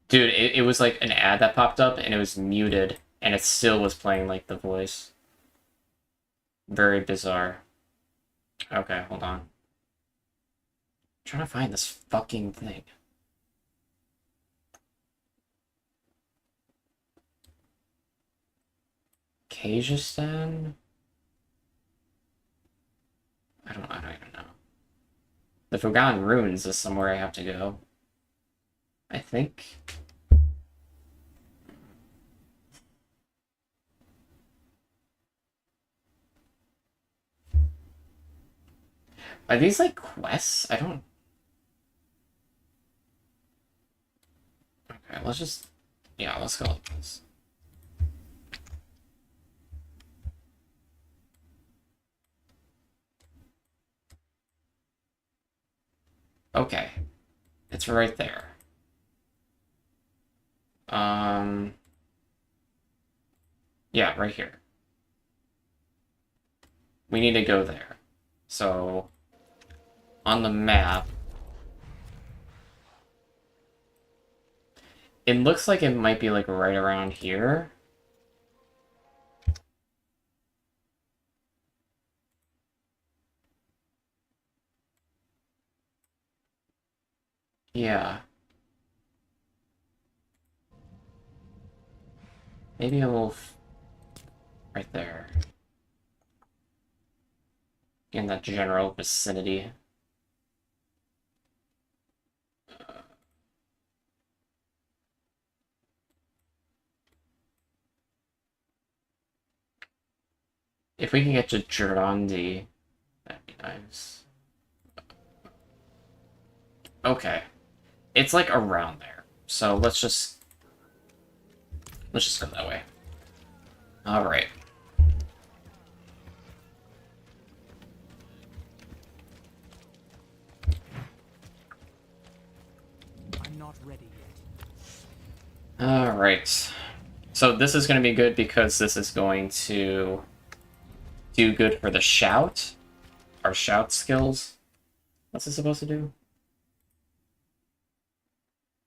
Dude, it was like an ad that popped up and it was muted and it still was playing like the voice. Very bizarre. Okay, hold on. I'm trying to find this fucking thing. Kyrgyzstan? I don't even know. The Forgotten Ruins is somewhere I have to go. I think. Are these like quests? I don't... Okay, let's just... Yeah, let's go with this. Okay. It's right there. Yeah, right here. We need to go there. So, on the map, it looks like it might be like right around here. Yeah. Maybe a little... right there. In that general vicinity. If we can get to Gerandi, that'd be nice. Okay. It's like around there. So let's just go that way. Alright. I'm not ready yet. Alright. So this is going to be good because this is going to do good for the shout. Our shout skills. What's it supposed to do?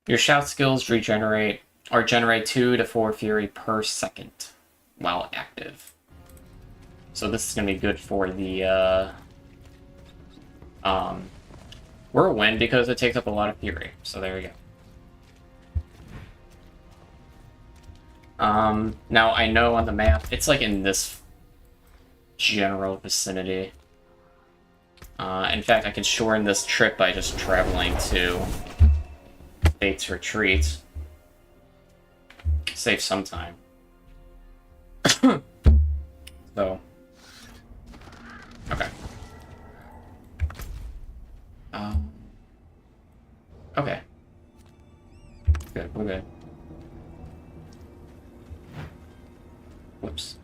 Your shout skills regenerate or generate 2 to 4 fury per second while active. So this is going to be good for the whirlwind because it takes up a lot of fury. So there you go. Now I know on the map it's like in this general vicinity. In fact, I can shorten this trip by just traveling to Fate's Retreat. Save some time. So. Okay. Okay. Good, we're good. Whoops.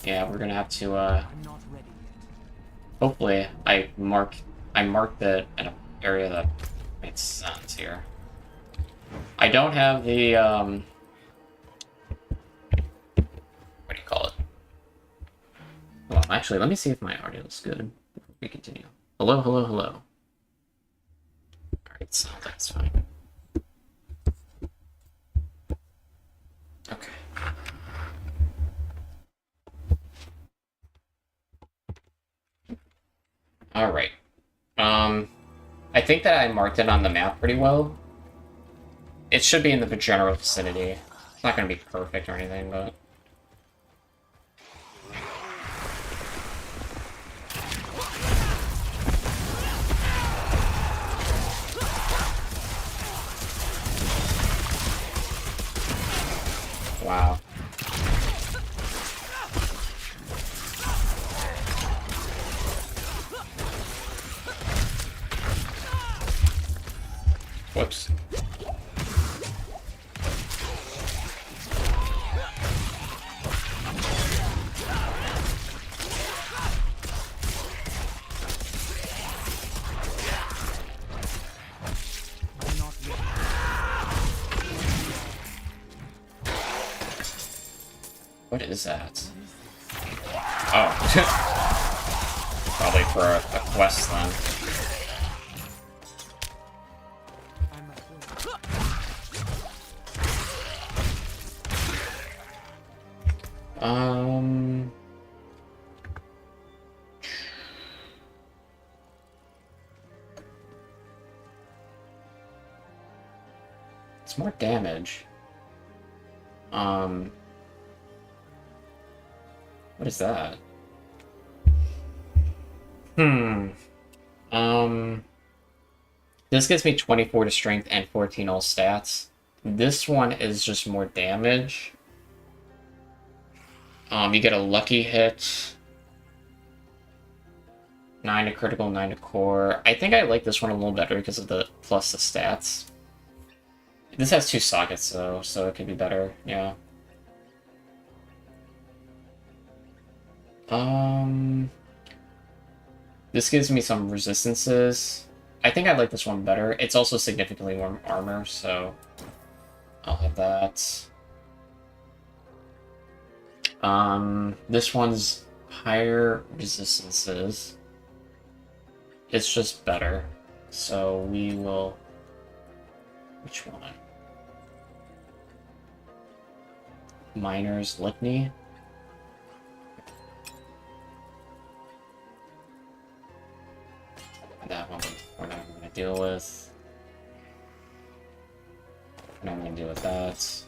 Yeah, we're gonna have to, hopefully I marked it in an area that makes sense here. I don't have the, what do you call it? Well, actually, let me see if my audio is good before we continue. Hello, hello, hello. Alright, so that's fine. Okay. Alright. I think that I marked it on the map pretty well. It should be in the general vicinity. It's not gonna be perfect or anything, but... Wow. Whoops. What is that? Oh. Probably for a quest then. It's more damage. What is that? This gives me 24 to strength and 14 all stats. This one is just more damage. You get a lucky hit. 9 to critical, 9 to core. I think I like this one a little better because of the plus the stats. This has 2 sockets though, so it could be better, yeah. This gives me some resistances. I think I like this one better. It's also significantly more armor, so I'll have that. This one's higher resistances. It's just better. So we will... Which one? Miner's Litany. That one we're not going to deal with. We're not going to deal with that.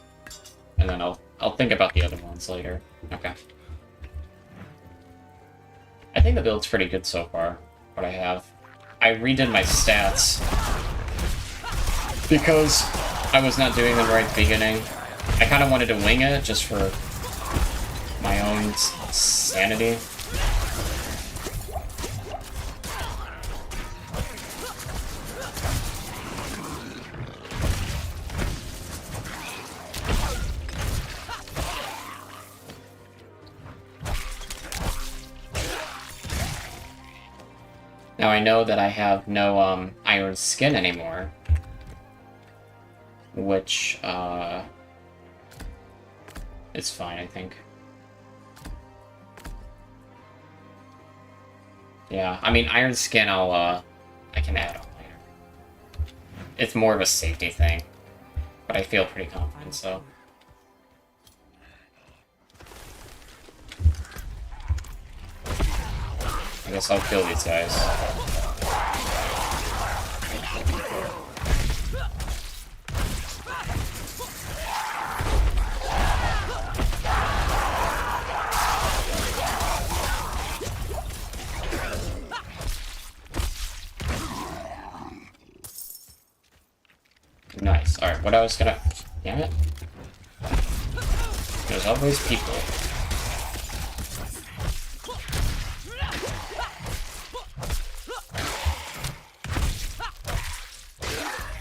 And then I'll think about the other ones later. Okay. I think the build's pretty good so far, what I have. I redid my stats because I was not doing them right at the beginning. I kind of wanted to wing it just for my own sanity. Now I know that I have no iron skin anymore, which is fine, I think. Yeah, I mean iron skin I can add on later. It's more of a safety thing, but I feel pretty confident, so. I guess I'll kill these guys. Nice. Alright, what I was gonna... Damn it. There's always people.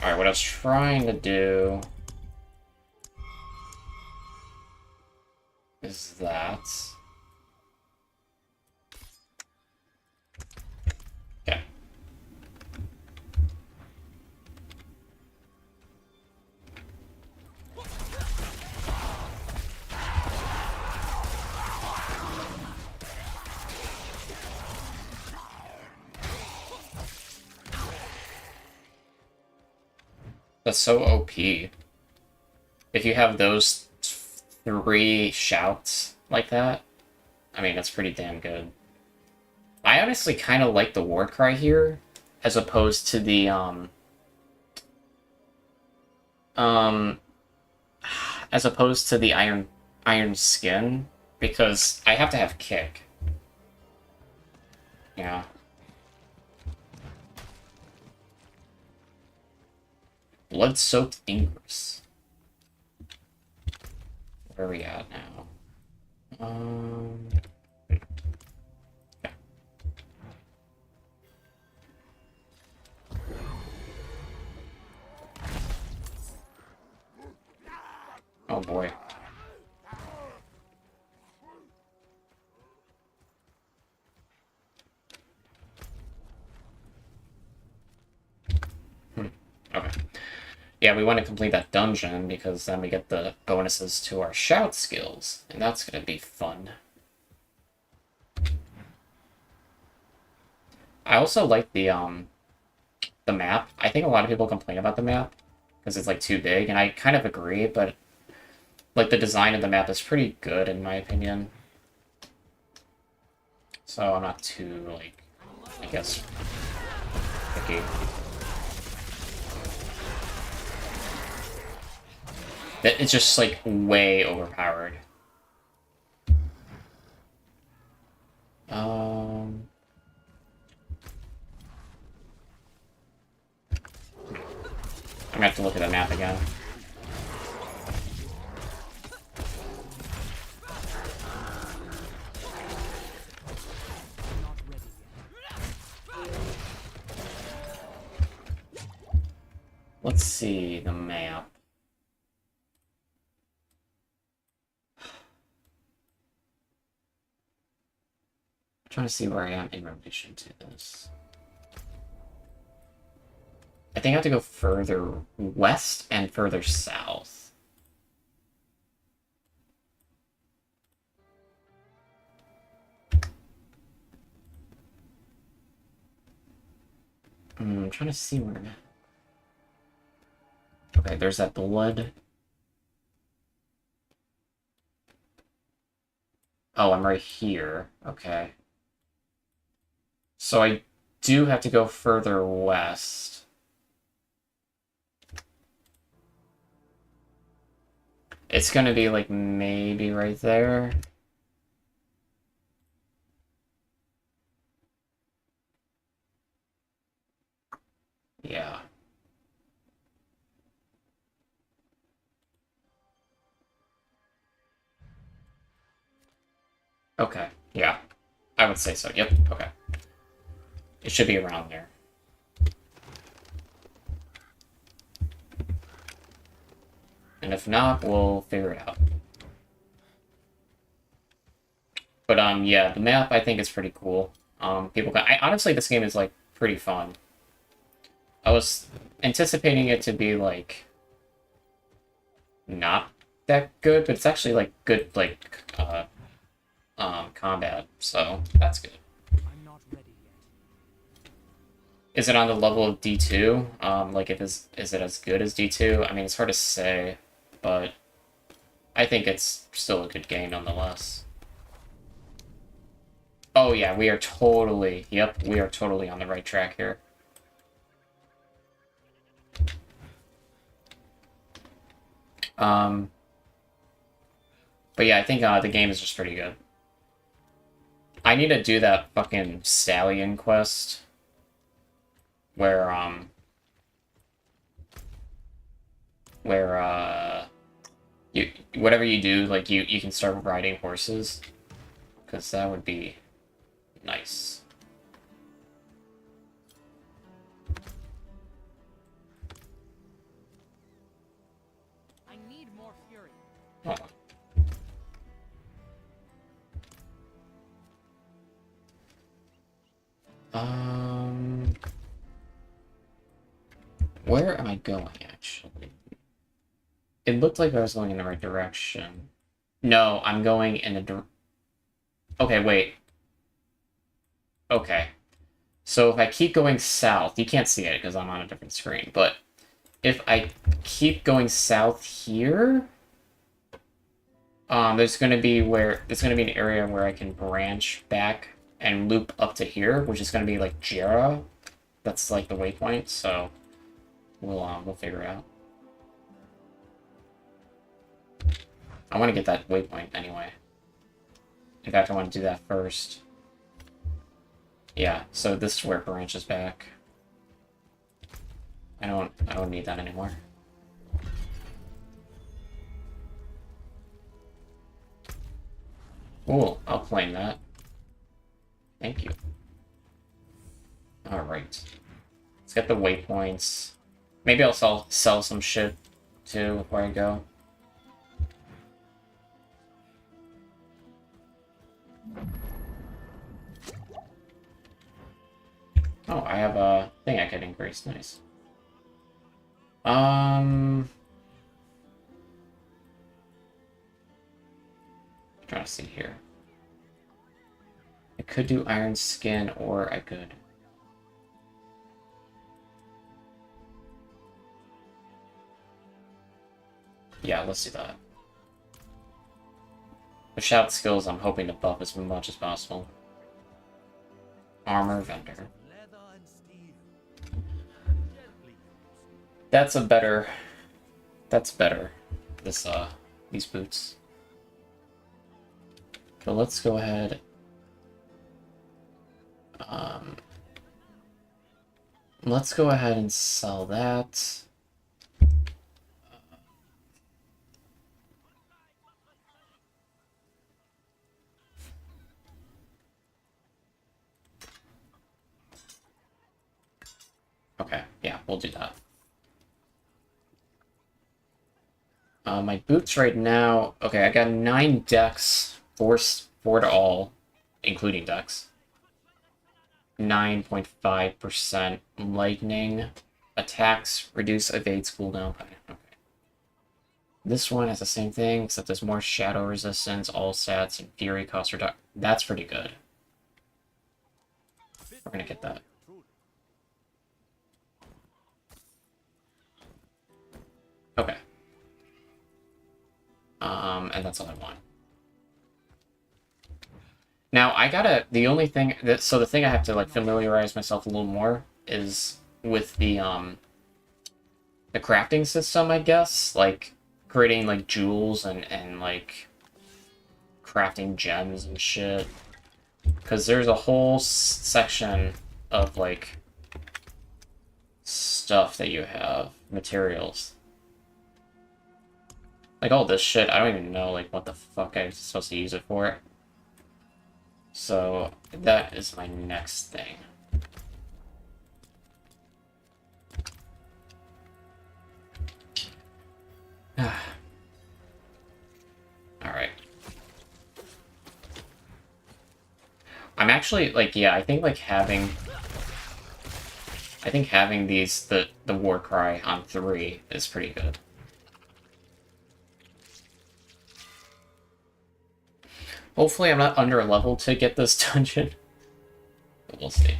Alright, what I was trying to do... is that... Okay. That's so OP. If you have those 3 shouts like that, I mean, that's pretty damn good. I honestly kind of like the war cry here, as opposed to the, as opposed to the iron skin, because I have to have kick. Yeah. Blood-soaked Ingress. Where are we at now? Yeah. Oh boy. Okay. Yeah, we want to complete that dungeon because then we get the bonuses to our shout skills, and that's going to be fun. I also like the map. I think a lot of people complain about the map because it's like too big, and I kind of agree, but like the design of the map is pretty good in my opinion. So I'm not too like, I guess, picky. It's just, like, way overpowered. I'm gonna have to look at the map again. Let's see the map. Trying to see where I am in relation to this. I think I have to go further west and further south. I'm trying to see where I'm at. Okay, there's that blood. Oh, I'm right here. Okay. So I do have to go further west. It's gonna be like maybe right there. Yeah. Okay, yeah. I would say so. Yep, okay. It should be around there. And if not, we'll figure it out. But, yeah, the map, I think, is pretty cool. Honestly, this game is, like, pretty fun. I was anticipating it to be, like, not that good, but it's actually, like, good, like, combat, so that's good. Is it on the level of D2? Like, is it as good as D2? I mean, it's hard to say, but I think it's still a good game nonetheless. Oh yeah, we are totally, yep, we are totally on the right track here. But yeah, I think the game is just pretty good. I need to do that fucking Stallion quest. Where, you, whatever you do, like, you can start riding horses. Because that would be nice. I need more fury. Hold on. Where am I going, actually? It looked like I was going in the right direction. No, I'm going in the Okay, wait. Okay. So if I keep going south, you can't see it because I'm on a different screen, but if I keep going south here, there's gonna be an area where I can branch back and loop up to here, which is gonna be like Jera. That's like the waypoint, so we'll figure it out. I want to get that waypoint anyway. In fact, I want to do that first. Yeah, so this is where it branches back. I don't need that anymore. Cool, I'll claim that. Thank you. Alright. Let's get the waypoints. Maybe I'll sell some shit too before I go. Oh, I have a thing I could increase. Nice. Trying to see here. I could do iron skin, or I could. Yeah, let's do that. The shout skills, I'm hoping to buff as much as possible. Armor vendor. That's better. These boots. So let's go ahead. Let's go ahead and sell that. Okay, yeah, we'll do that. My boots right now... Okay, I got 9 dex, 4 to all, including dex. 9.5% lightning. Attacks reduce evades cooldown. Okay. This one has the same thing, except there's more shadow resistance, all stats, and fury cost reduction. That's pretty good. We're gonna get that. Okay. And that's all I want. Now, the only thing so the thing I have to, like, familiarize myself a little more is with the crafting system, I guess. Like, creating, like, jewels and like, crafting gems and shit. Because there's a whole section of, like, stuff that you have. Materials. Like, all this shit, I don't even know, like, what the fuck I'm supposed to use it for. So, that is my next thing. Alright. I'm actually, like, yeah, I think having these, the war cry on 3 is pretty good. Hopefully I'm not under level to get this dungeon. But we'll see.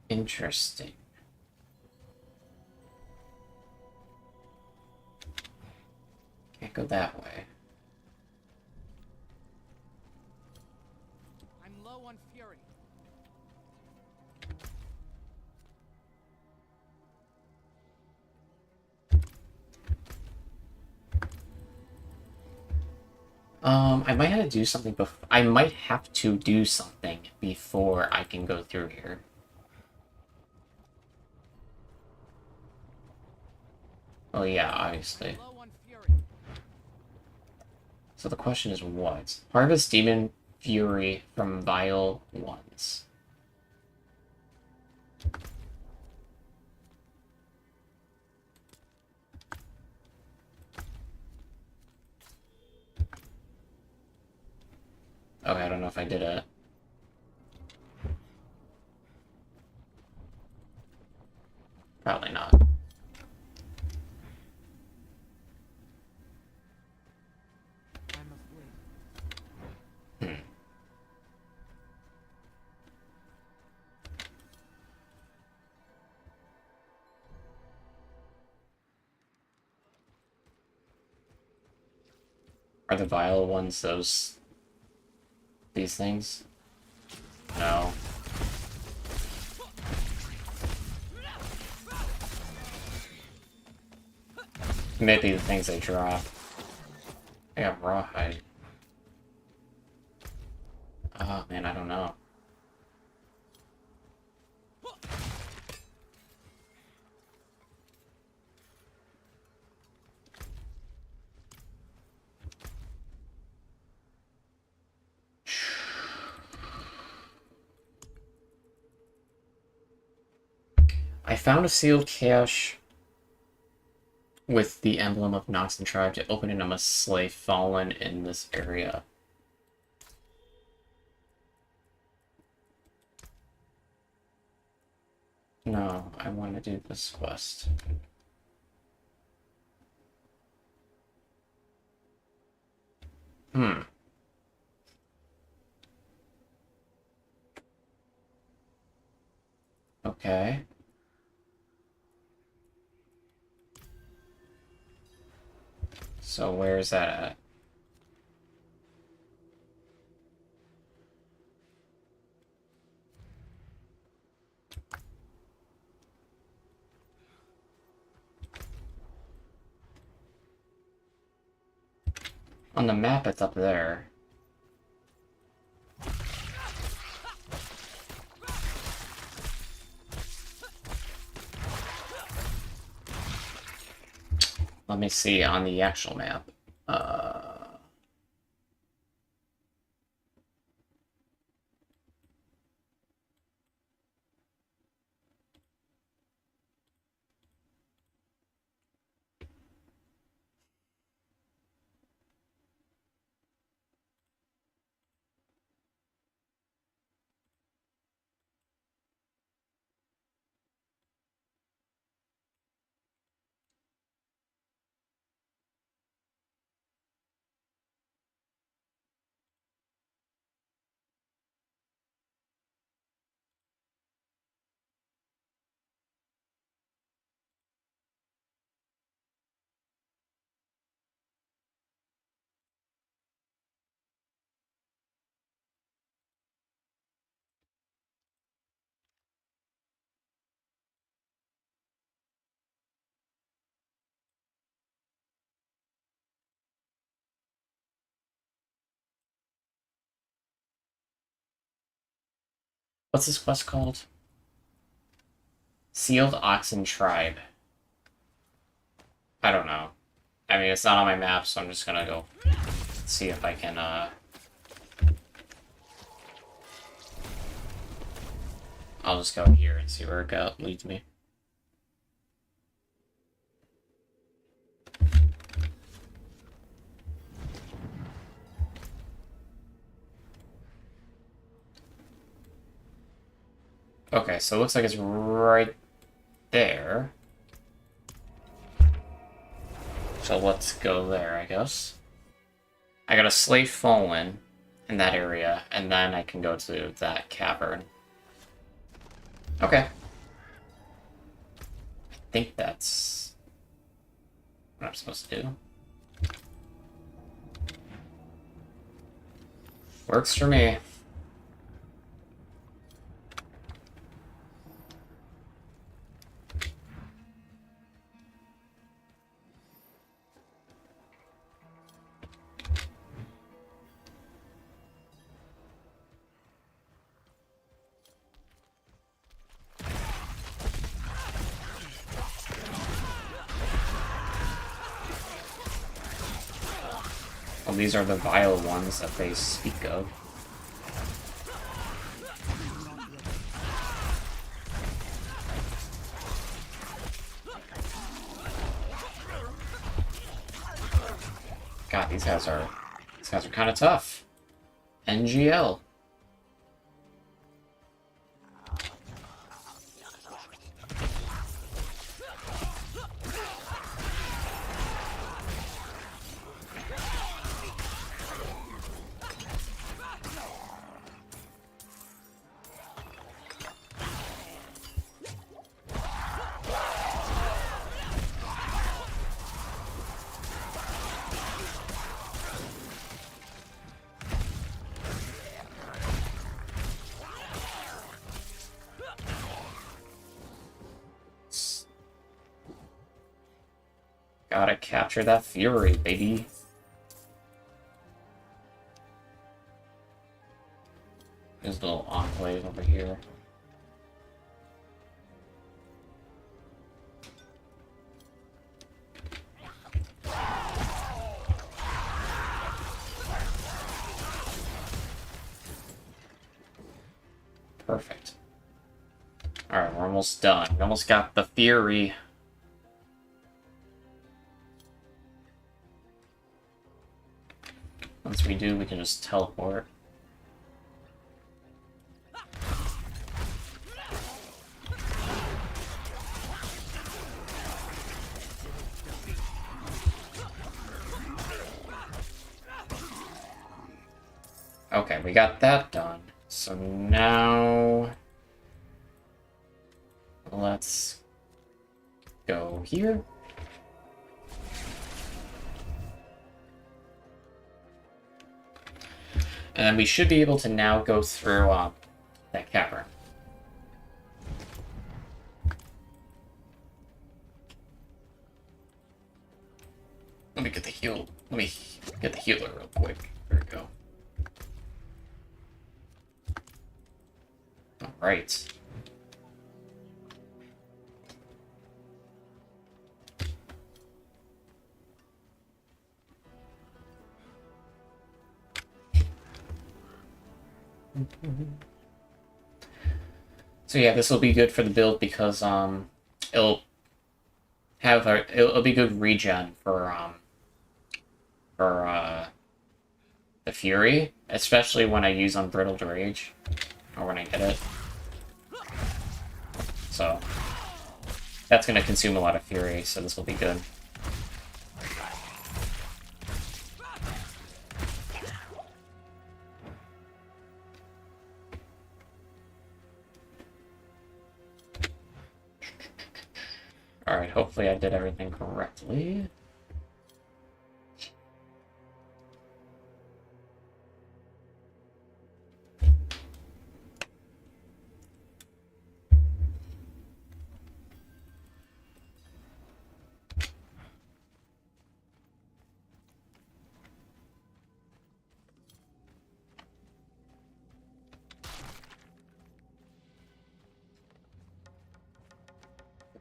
Interesting. Can't go that way. I'm low on fury. I might have to do something I might have to do something before I can go through here. Oh yeah, obviously. So the question is what? Harvest Demon Fury from Vile Ones. Okay, I don't know if I did it. Probably not. Are the Vile Ones these things? No. Maybe the things they drop. I got Rawhide. Oh man, I don't know. I found a sealed cache with the emblem of Nox and Tribe. To open it, I must slay Fallen in this area. No, I want to do this quest. Okay. So where is that at? On the map, it's up there. Let me see on the actual map. What's this quest called? Sealed Oxen Tribe. I don't know. I mean, it's not on my map, so I'm just gonna go see if I can, I'll just go here and see where it leads me. Okay, so it looks like it's right there. So let's go there, I guess. I got a Slay Fallen in that area, and then I can go to that cavern. Okay. think that's what I'm supposed to do. Works for me. Well, these are the vile ones that they speak of. God, these guys are kind of tough. NGL. Gotta capture that fury, baby. There's a little enclave over here. Perfect. Alright, we're almost done. We almost got the fury. Once we do, we can just teleport. Okay, we got that done. So now let's go here. And then we should be able to now go through that cavern. Let me get the heal. Let me get the healer real quick. There we go. All right. So yeah, this will be good for the build because it'll be good regen for the Fury, especially when I use Unbridled Rage or when I get it. So that's gonna consume a lot of Fury, so this will be good. Alright, hopefully I did everything correctly.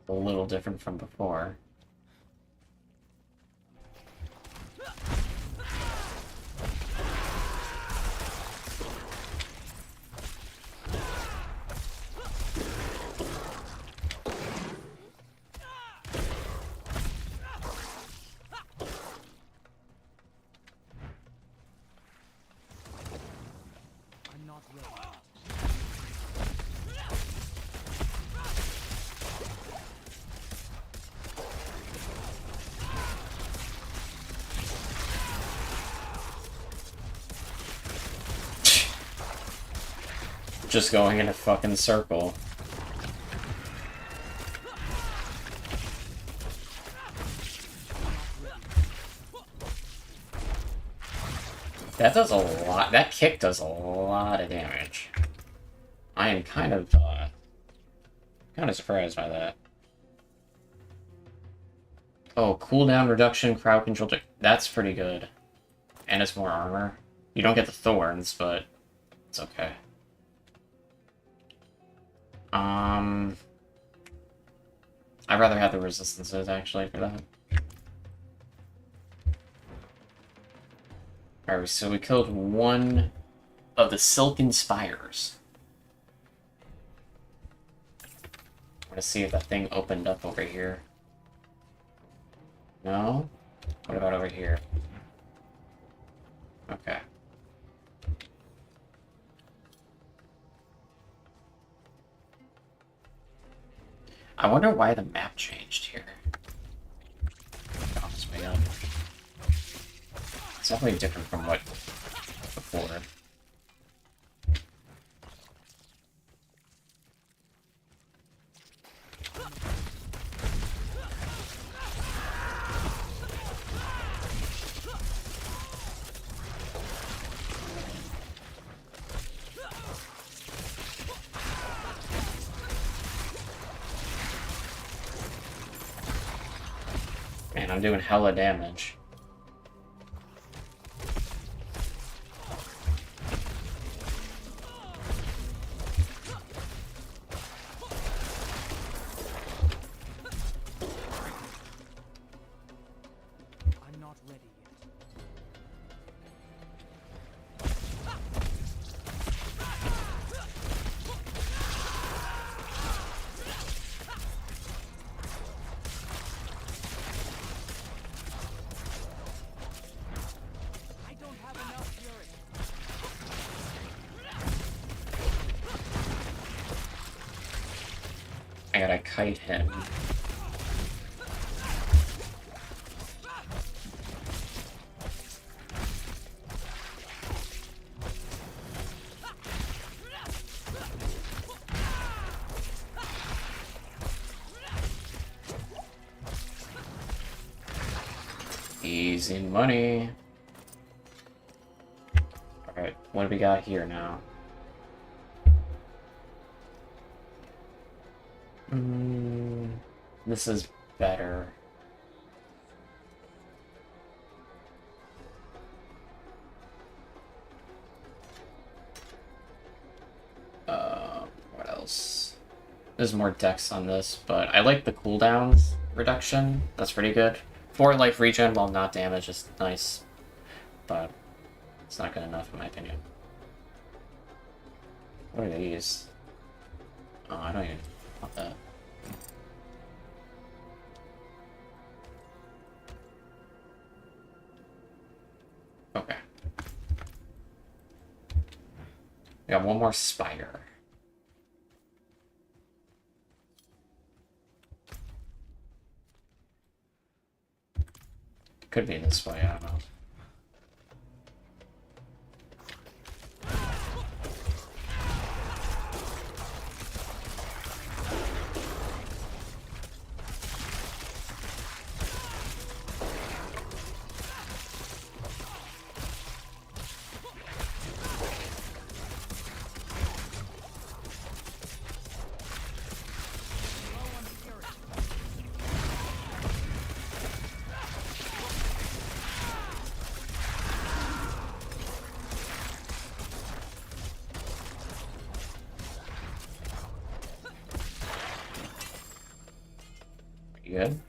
A little different from before. Just going in a fucking circle. That does a lot. That kick does a lot of damage. I am kind of surprised by that. Oh, cooldown reduction, crowd control. That's pretty good. And it's more armor. You don't get the thorns, but it's okay. I'd rather have the resistances, actually, for that. Alright, so we killed one of the Silken Spires. I'm gonna see if that thing opened up over here. No? What about over here? Okay. I wonder why the map changed here. Promise me up. It's definitely different from what before. Man, I'm doing hella damage. I'm not ready yet. I don't have enough fury. I gotta kite him. Easy money. Alright, what do we got here now? This is better. What else? There's more dex on this, but I like the cooldowns reduction. That's pretty good. 4 life regen while not damaged is nice, but it's not good enough in my opinion. What are these? Oh, I don't even want that. Okay. We got one more spire. Could be this way, I don't know. You good?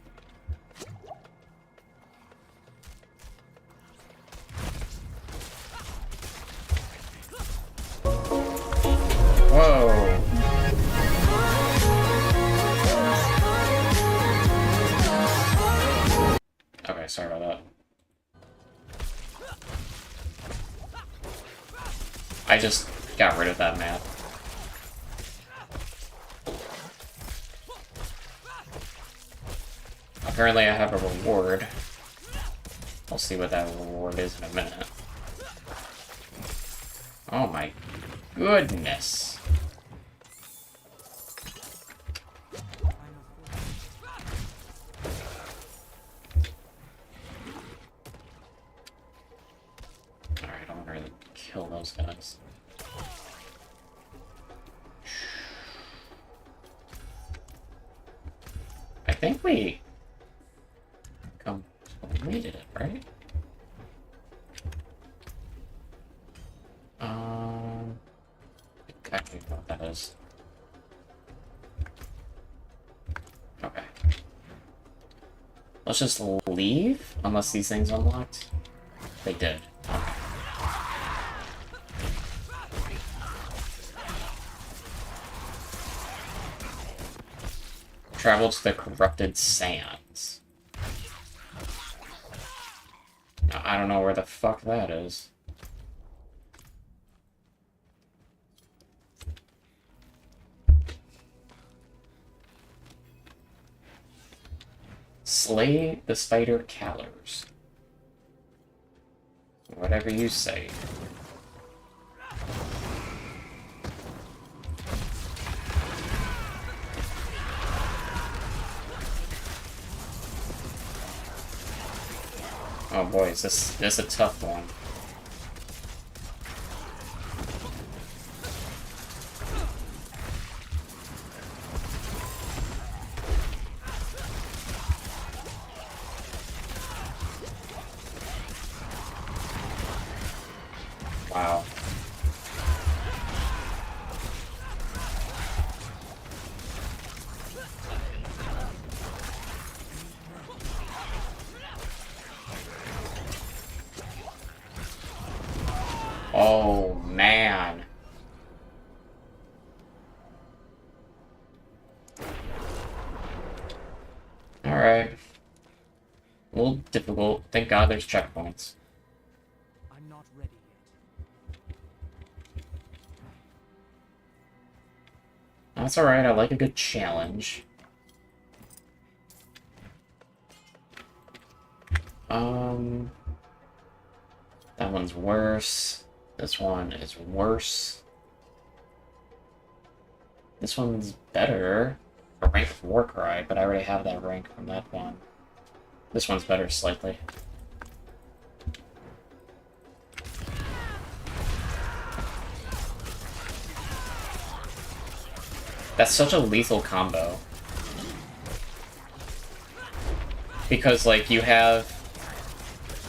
Whoa! Okay, sorry about that. I just got rid of that map. Apparently I have a reward. I'll see what that reward is in a minute. Oh my goodness. Alright, I'm kill those guys. I think we completed it, right? I don't know what that is. Okay. Let's just leave, unless these things unlocked. They did. Okay. Travel to the corrupted sands. Now, I don't know where the fuck that is. Slay the spider callers. Whatever you say. Oh boy, is this a tough one. Wow. Oh, man. Alright. A little difficult. Thank God there's checkpoints. I'm not ready yet. That's alright, I like a good challenge. That one's worse. This one is worse. This one's better. A rank of Warcry, but I already have that rank from that one. This one's better slightly. That's such a lethal combo. Because, like, you have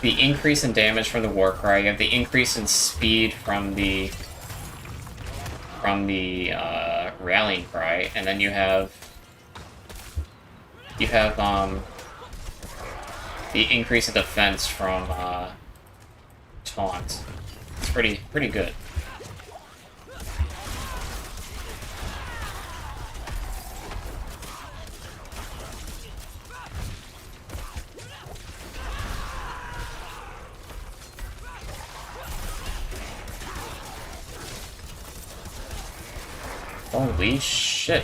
the increase in damage from the Warcry, you have the increase in speed from the Rallying Cry, and then you have the increase in defense from Taunt. It's pretty good. Holy shit.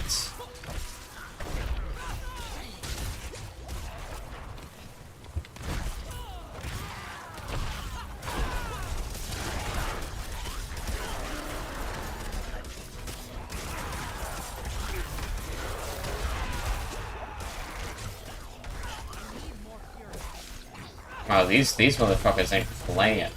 Wow, these motherfuckers ain't playing.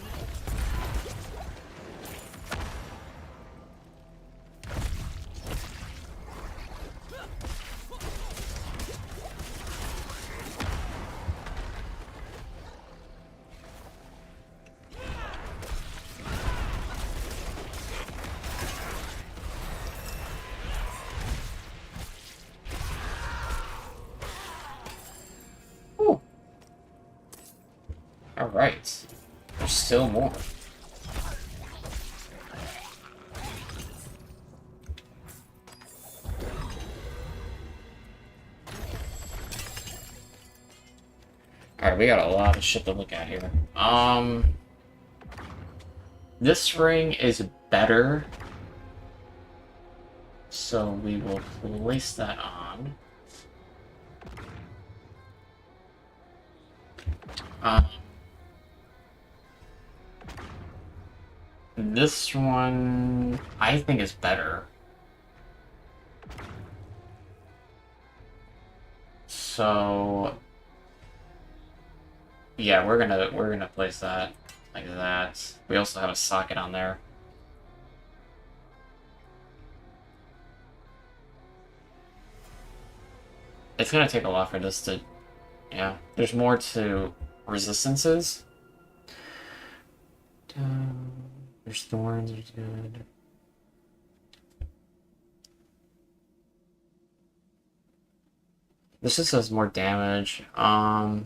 Alright. There's still more. Alright, we got a lot of shit to look at here. This ring is better. So we will place that on. This one, I think, is better. So, yeah, we're gonna place that Like that. We also have a socket on there. It's gonna take a lot for this to... Yeah. There's more to resistances. There's thorns, which is good. This just does more damage. I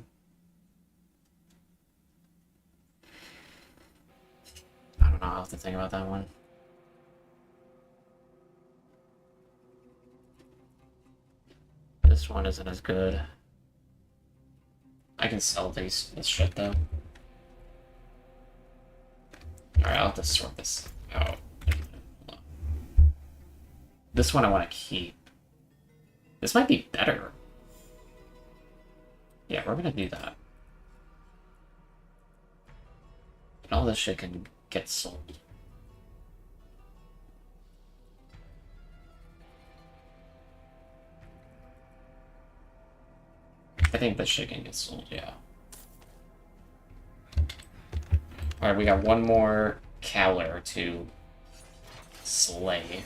don't know. I'll have to think about that one. This one isn't as good. I can sell this shit though. Alright, I'll have to sort this out. This one I want to keep. This might be better. Yeah, we're gonna do that. And all this shit can get sold. I think this shit can get sold, yeah. Alright, we got one more Cowler to slay.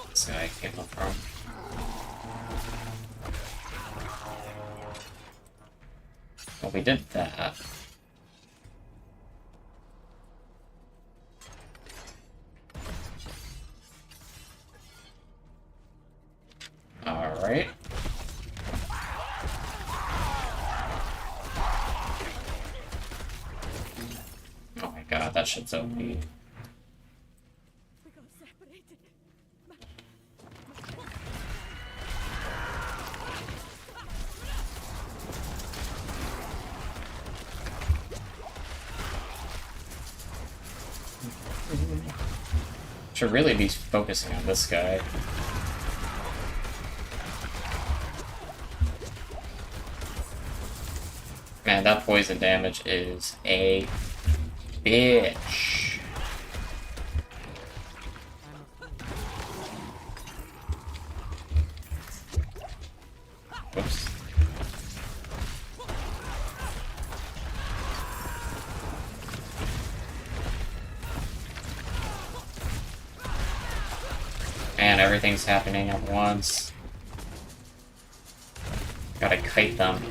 This guy came up from. Well, we did that. Alright. Oh my god, that shit's OP. Should really be focusing on this guy. Man, that poison damage is a bitch. Whoops. And everything's happening at once. Gotta kite them.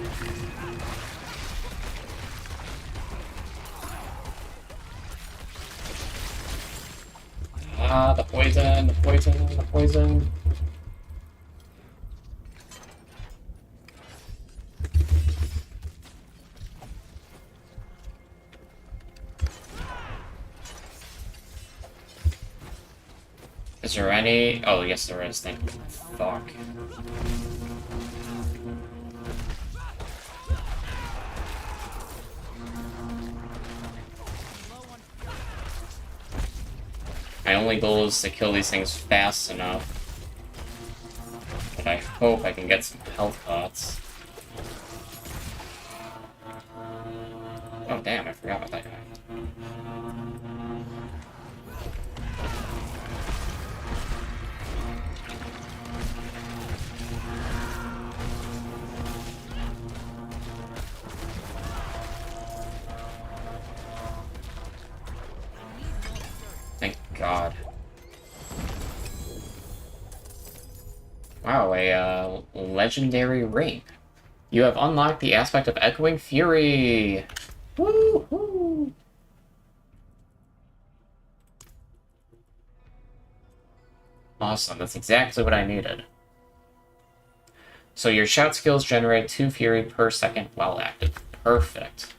Ah, the poison, the poison, the poison. Is there any... Oh, yes there is, thank you. Fuck. My only goal is to kill these things fast enough. But I hope I can get some health pots. Oh damn, I forgot about that guy. Thank God. Wow, a legendary ring. You have unlocked the aspect of Echoing Fury! Woo-hoo! Awesome, that's exactly what I needed. So your shout skills generate 2 fury per second while active. Perfect.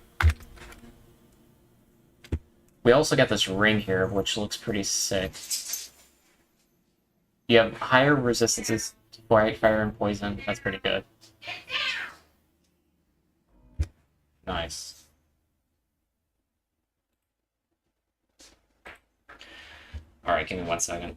We also get this ring here, which looks pretty sick. You have higher resistances to fire and poison. That's pretty good. Nice. Alright, give me 1 second.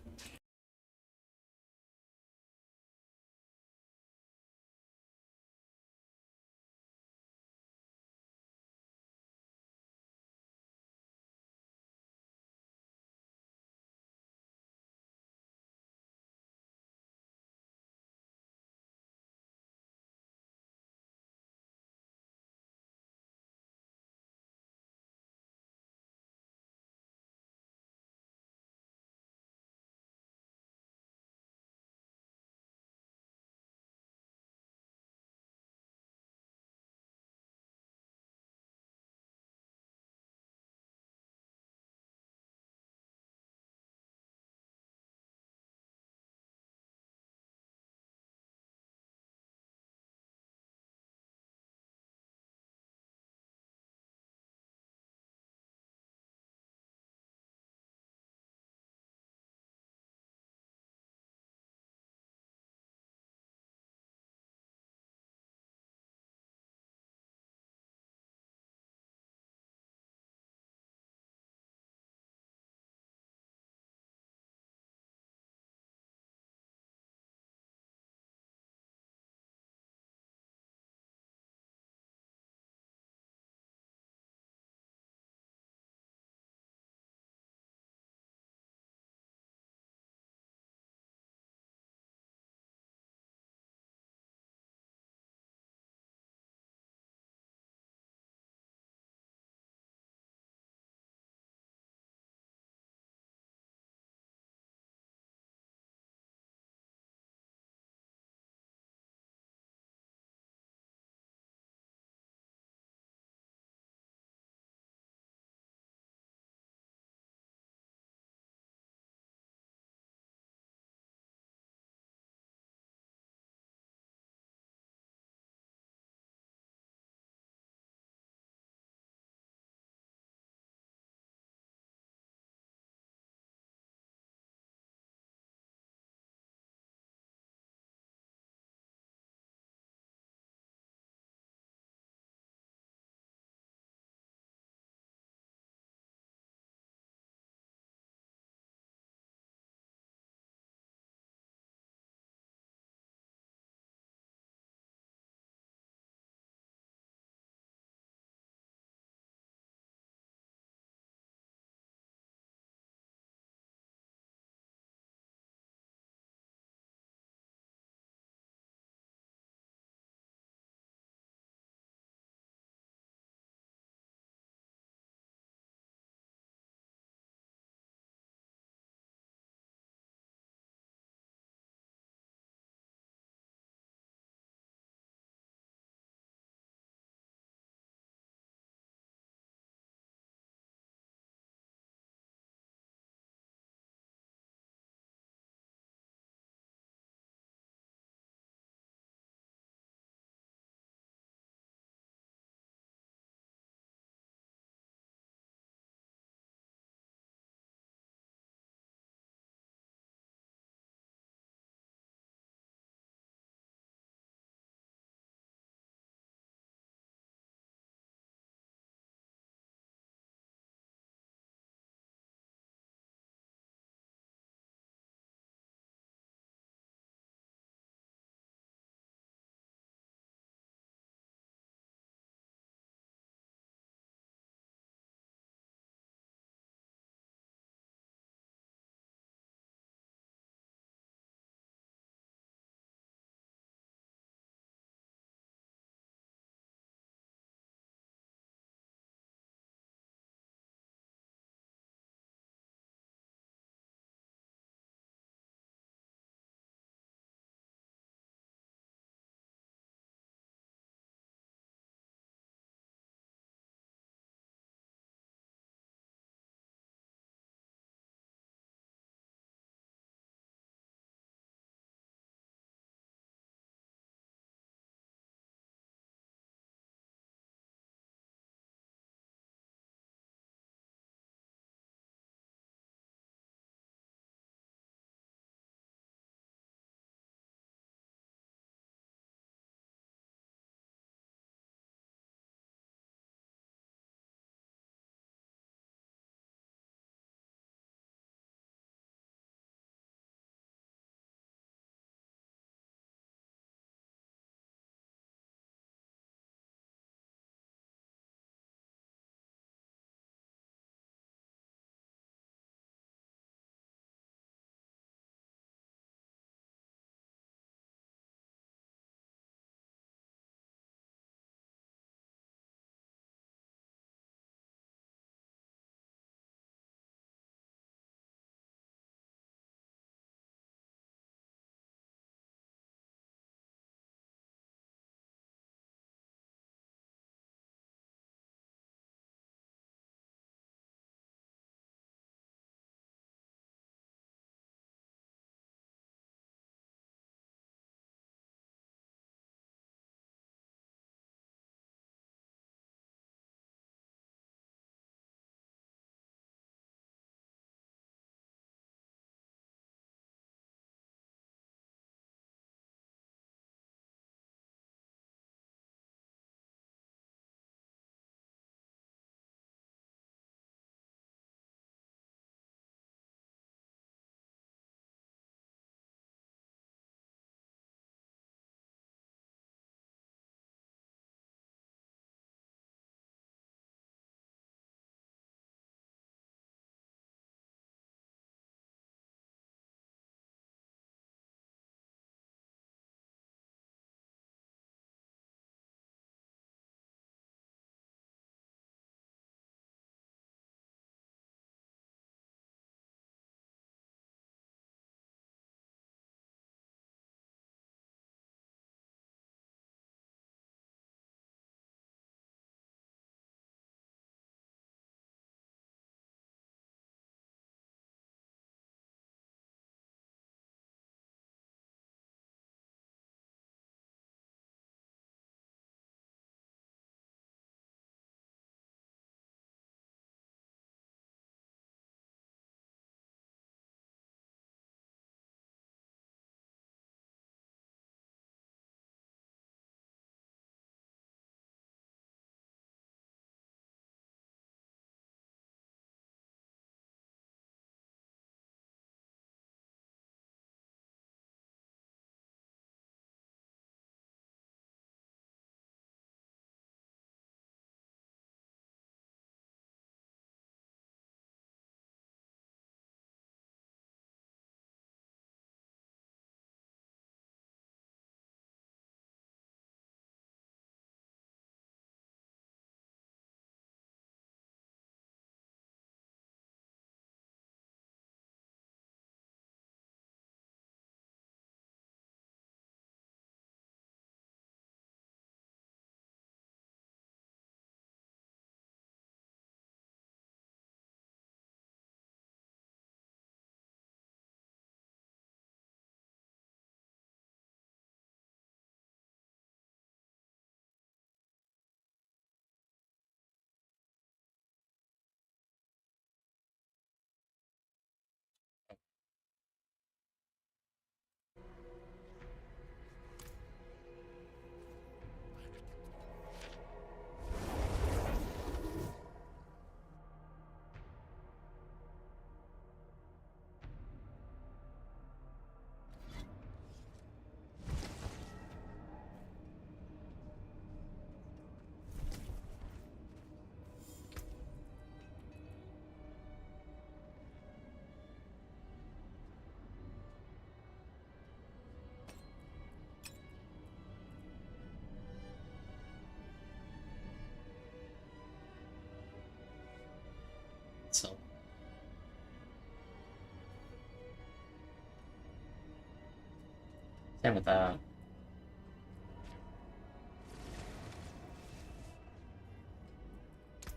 Same with that.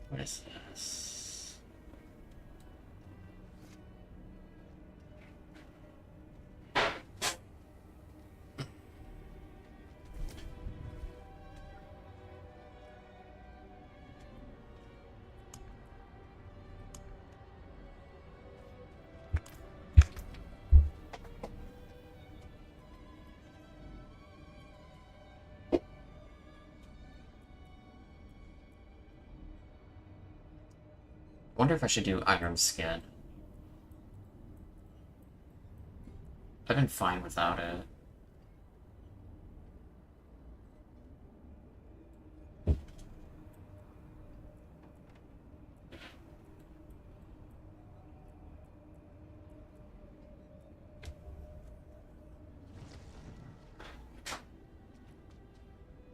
What is this? Wonder if I should do Iron Skin. I've been fine without it.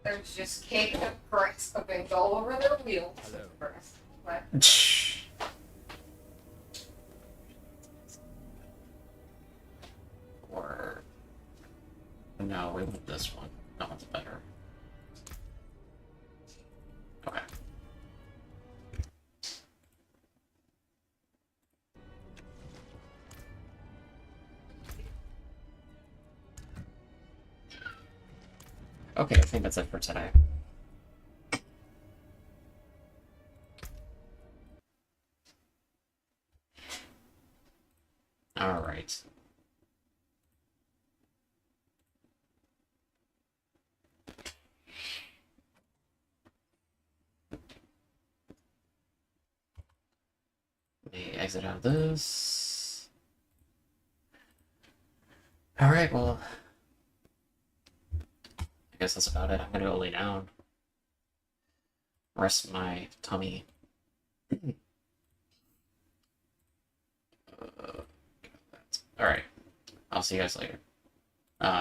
There's just cake of bricks cooked all over their wheels. What? Or no, we want this one. That one's better. Okay. Okay, I think that's it for today. All right. Let me exit out of this. All right, well, I guess that's about it. I'm gonna go lay down. Rest my tummy. Alright. I'll see you guys later.